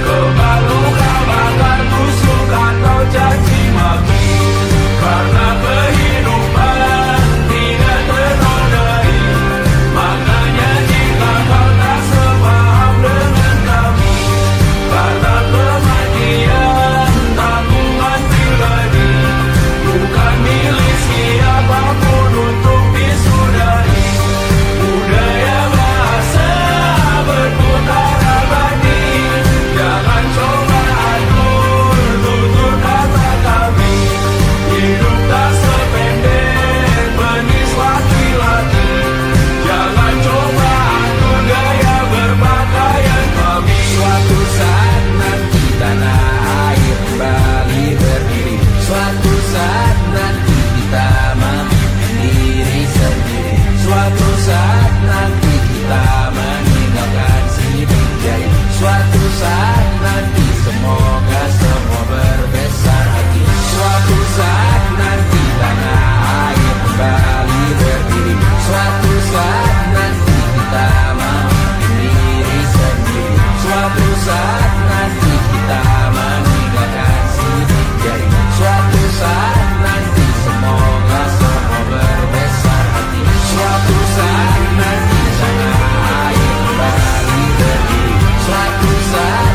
Speaker 2: kebal luka bakar tusuk atau caci maki. Karena kehidupan tidak ternodai, makanya jika kau tak sepaham dengan kami. Karena kematian tanggungan pribadi, bukan milik siapapun untuk disudahi. Budaya bahasa berputar abadi, jangan coba atur tutur kata kami. Hidup tak sependek penis laki-laki, jangan coba atur gaya berpakaian kami. Suatu saat nanti tanah air kembali berdiri, suatu saat nanti kita mandiri sendiri, suatu saat nanti kita meninggalkan sidik jari, suatu saat nanti semoga semua berbesar hati. Suatu saat nanti tanah air kembali berdiri, suatu saat nanti kita mandiri sendiri, suatu saat nanti kita meninggalkan sidik jari, suatu saat nanti semoga semua berbesar hati. Suatu saat nanti tanah air kembali berdiri, suatu saat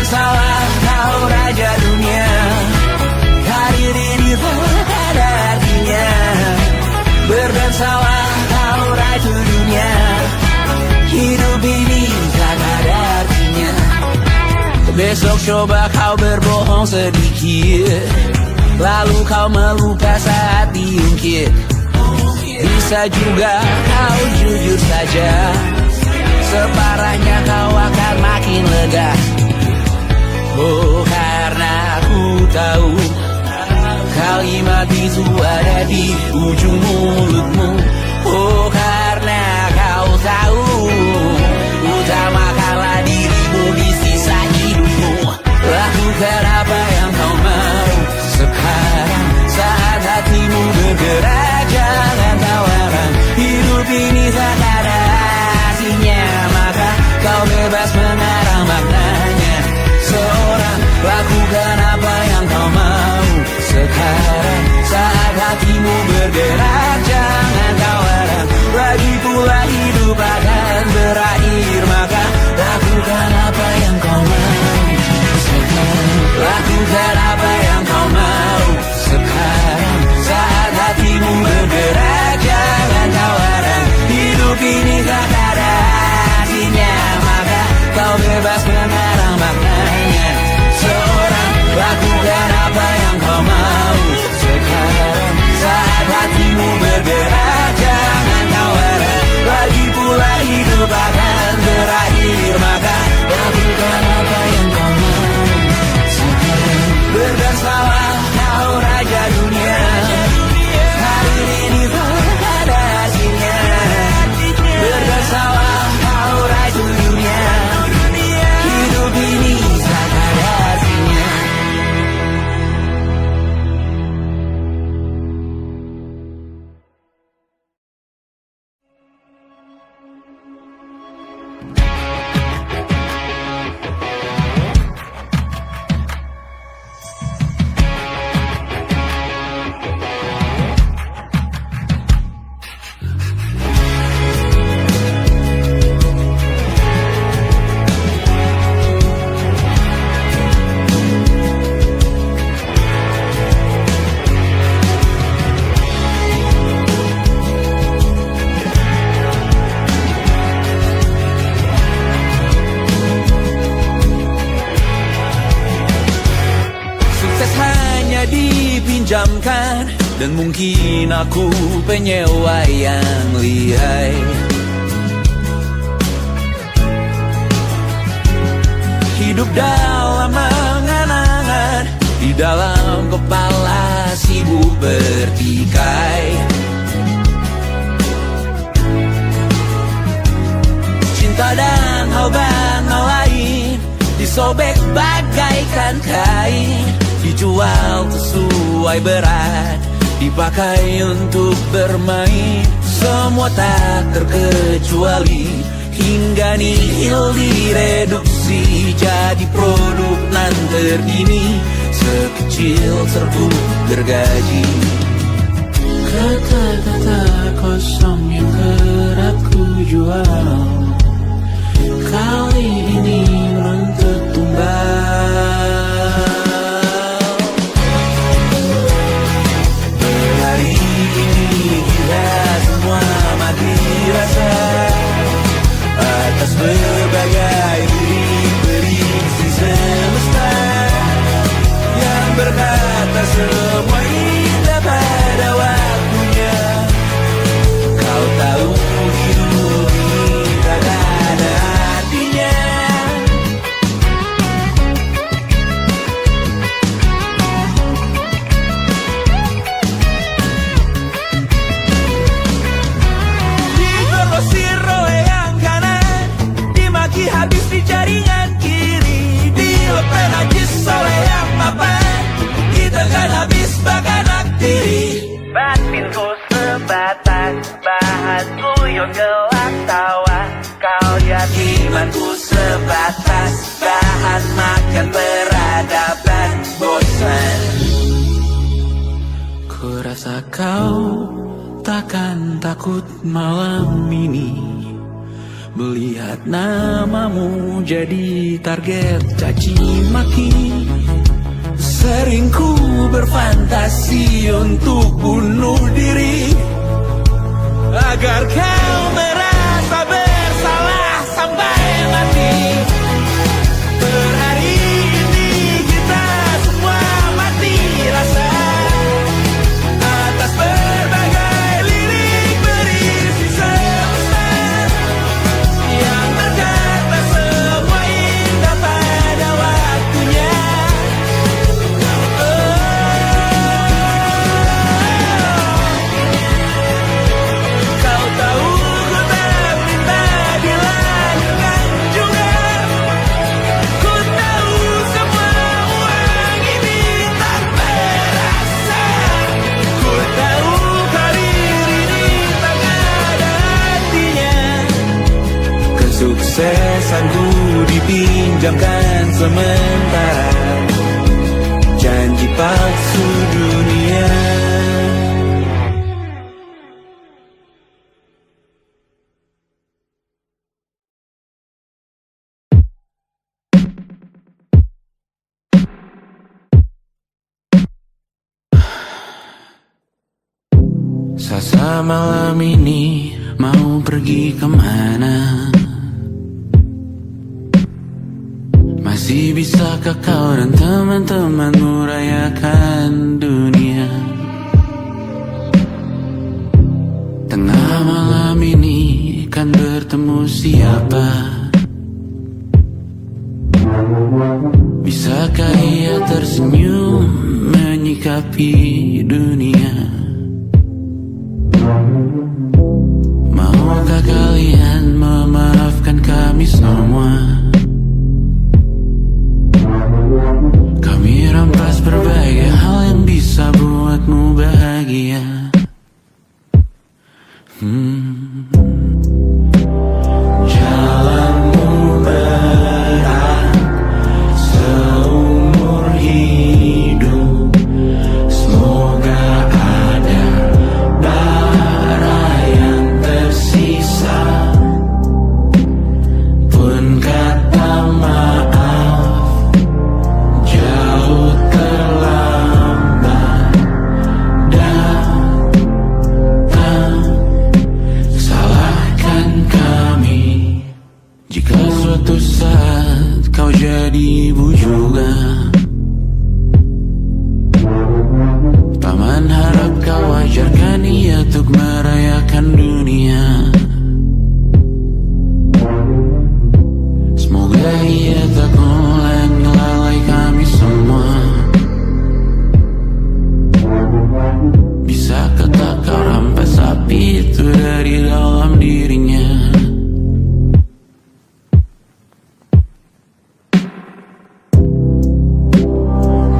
Speaker 1: bersalah kau raja dunia. Karir ini tak ada artinya. Berdansalah kau ratu dunia. Hidup ini tak ada artinya. Besok coba kau berbohong sedikit, lalu kau melupa saat diungkit. Bisa juga kau jujur saja, separahnya kau akan makin lega. Oh, karena aku tahu kalimat itu ada di ujung mulutmu. Oh, karena kau tahu utamakanlah dirimu di sisa hidupmu. Lakukan apa yang kau mau sekarang, saat hatimu bergerak. Jangan tawaran, hidup ini tak ada artinya, maka kau bebas mengarang maknanya. Seorang, lakukan apa yang kau mau sekarang, saat hatimu bergerak. Jangan tawaran, lagi pula hidup akan berakhir, maka lakukan apa yang kau mau sekarang. Lakukan apa yang kau mau sekarang, saat hatimu bergerak. Jangan tawaran, hidup ini tak ada artinya, maka kau bebas mengarang maknanya. Seorang, lakukan apa yang kau mau sekarang, saat hatimu bergerak. Jangan tawaran, lagi pula hidup akan berakhir, maka lakukan apa yang kau mau sekarang. Berdansalah kau raja dunia. Hari ini tak ada artinya. Berdansalah kau raja dunia. Hidup ini tak ada artinya. Dipinjamkan, dan mungkin aku penyewa yang lihai. Hidup dalam angan-angan, di dalam kepala sibuk bertikai. Cinta dan hal lain disobek bagaikan kain, dijual sesuai berat, dipakai untuk bermain. Semua tak terkecuali, hingga nihil direduksi jadi produk nan terkini, sekecil serbuk gergaji.
Speaker 2: Kata-kata kosong yang kerap ku jual, kali ini menuntut tumbal.
Speaker 1: Hari ini kita semua mati rasa atas berbagai prediksi semesta yang berkata semua indah pada waktunya. Kau tahu hidup ini tak ada artinya. Digrosir oleh yang kanan, dimaki habis di jaringan kiri, dilepeh najis oleh yang mapan, kita kan habis bakanak diri. Batinku sebatas bahan guyon gelap tawa, kau jadi imanku sebatas bahan makan peradaban bosan.
Speaker 2: Ku rasa kau takkan takut malam ini
Speaker 1: Melihat namamu jadi target caci maki. Sering ku berfantasi untuk bunuh diri agar kau merasa bersalah sampai mati. Per hari ini kita semua mati rasa atas berbagai lirik berisi semesta yang berkata semua indah pada waktunya. Kau tahu ku tak minta dilahirkan juga. Ku tahu semua uang ini tak berasa. Ku tahu karir ini tak ada artinya. Kesuksesanku dipinjamkan sementara, janji palsu dunia. Sasa malam ini mau pergi kemana? Masih bisakah kau dan teman-temanmu rayakan dunia? Tengah malam ini kan bertemu siapa? Bisakah ia tersenyum menyikapi dunia? Maukah kalian memaafkan kami semua? Kami rampas berbagai hal yang bisa buatmu bahagia. Jalanmu berat seumur hidup. Semoga ada bara yang tersisa. Pun kata maaf jauh terlambat datang. Salahkan kami jika suatu saat kau jadi ibu juga. Paman harap kau ajarkan ia untuk merayakan dunia. Semoga ia tak ulangi lalai kami semua. Bisakah tak kau rampas api itu dari dalam dirinya?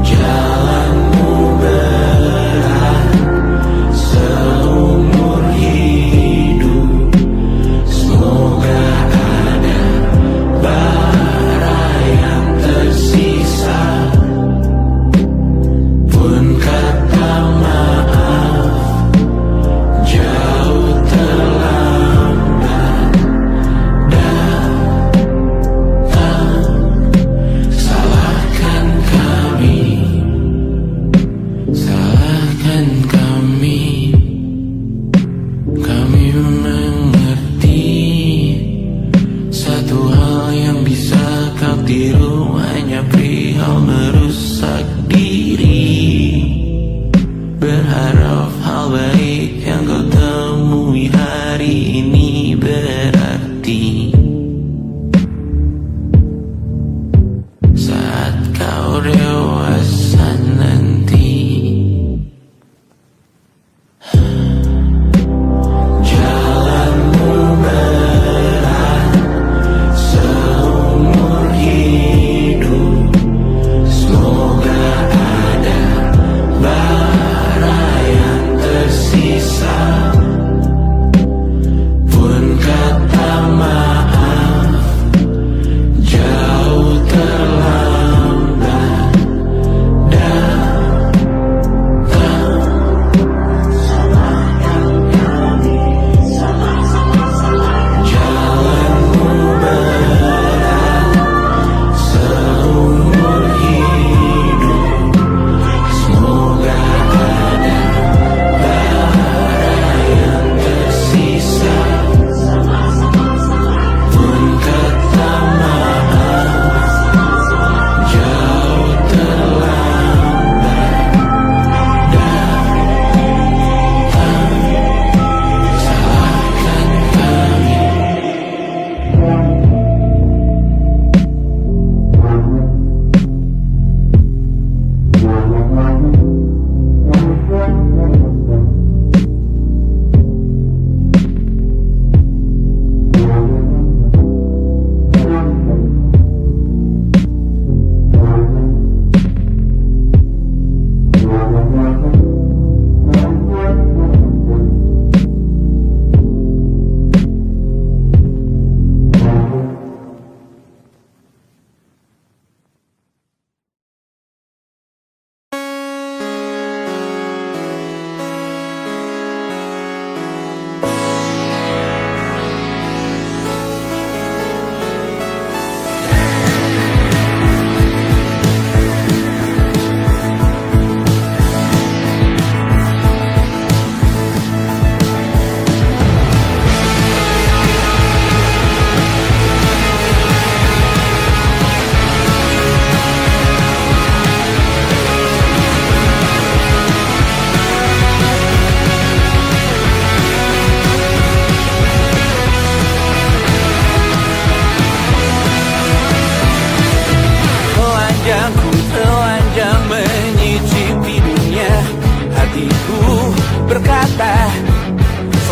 Speaker 1: Jalanmu berat seumur hidup. Semoga ada bara yang tersisa. Pun kata maaf jauh terlambat datang. Salahkan kami, salahkan kami. Kami mengerti satu hal yang bisa kau tiru hanya perihal merusak diri. Berharap hal baik yang kau temui hari ini berarti saat kau dewasa nanti. Jalanmu berat seumur hidup. Semoga ada bara yang tersisa. Pun kata maaf jauh terlambat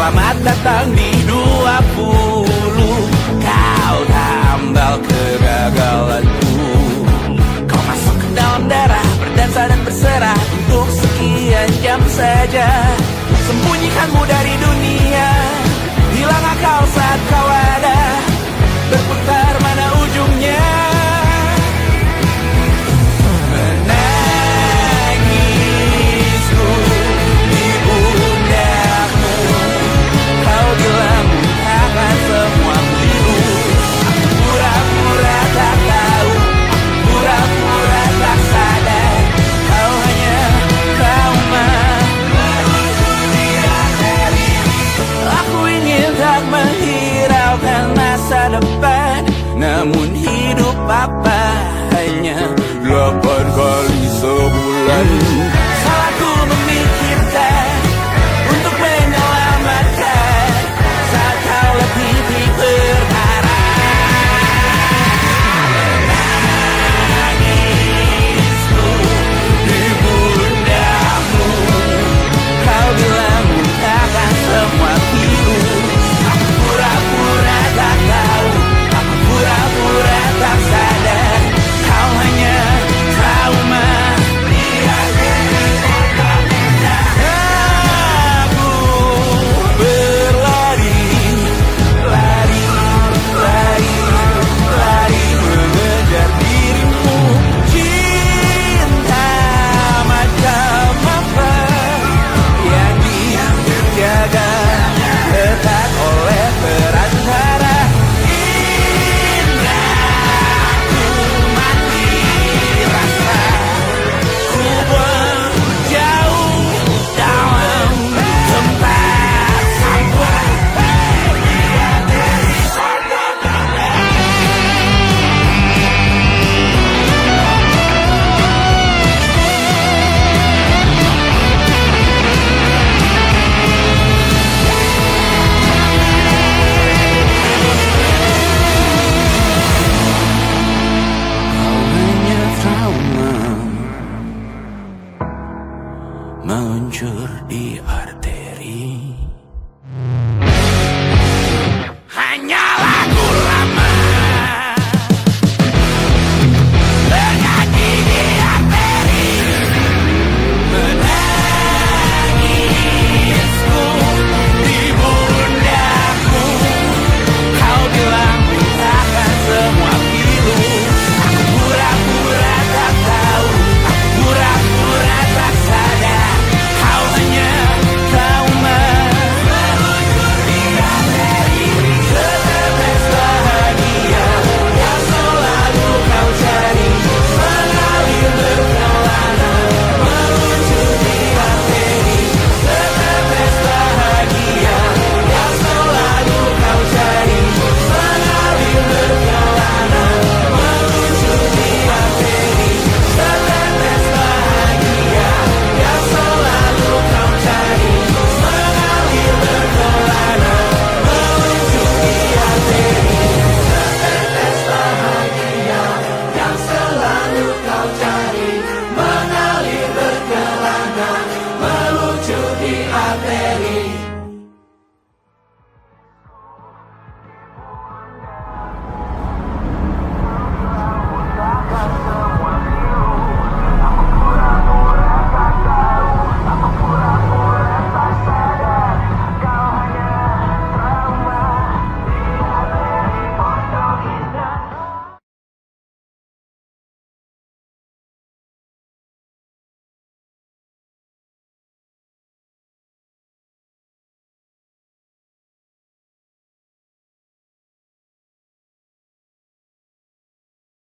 Speaker 1: Selamat datang di 20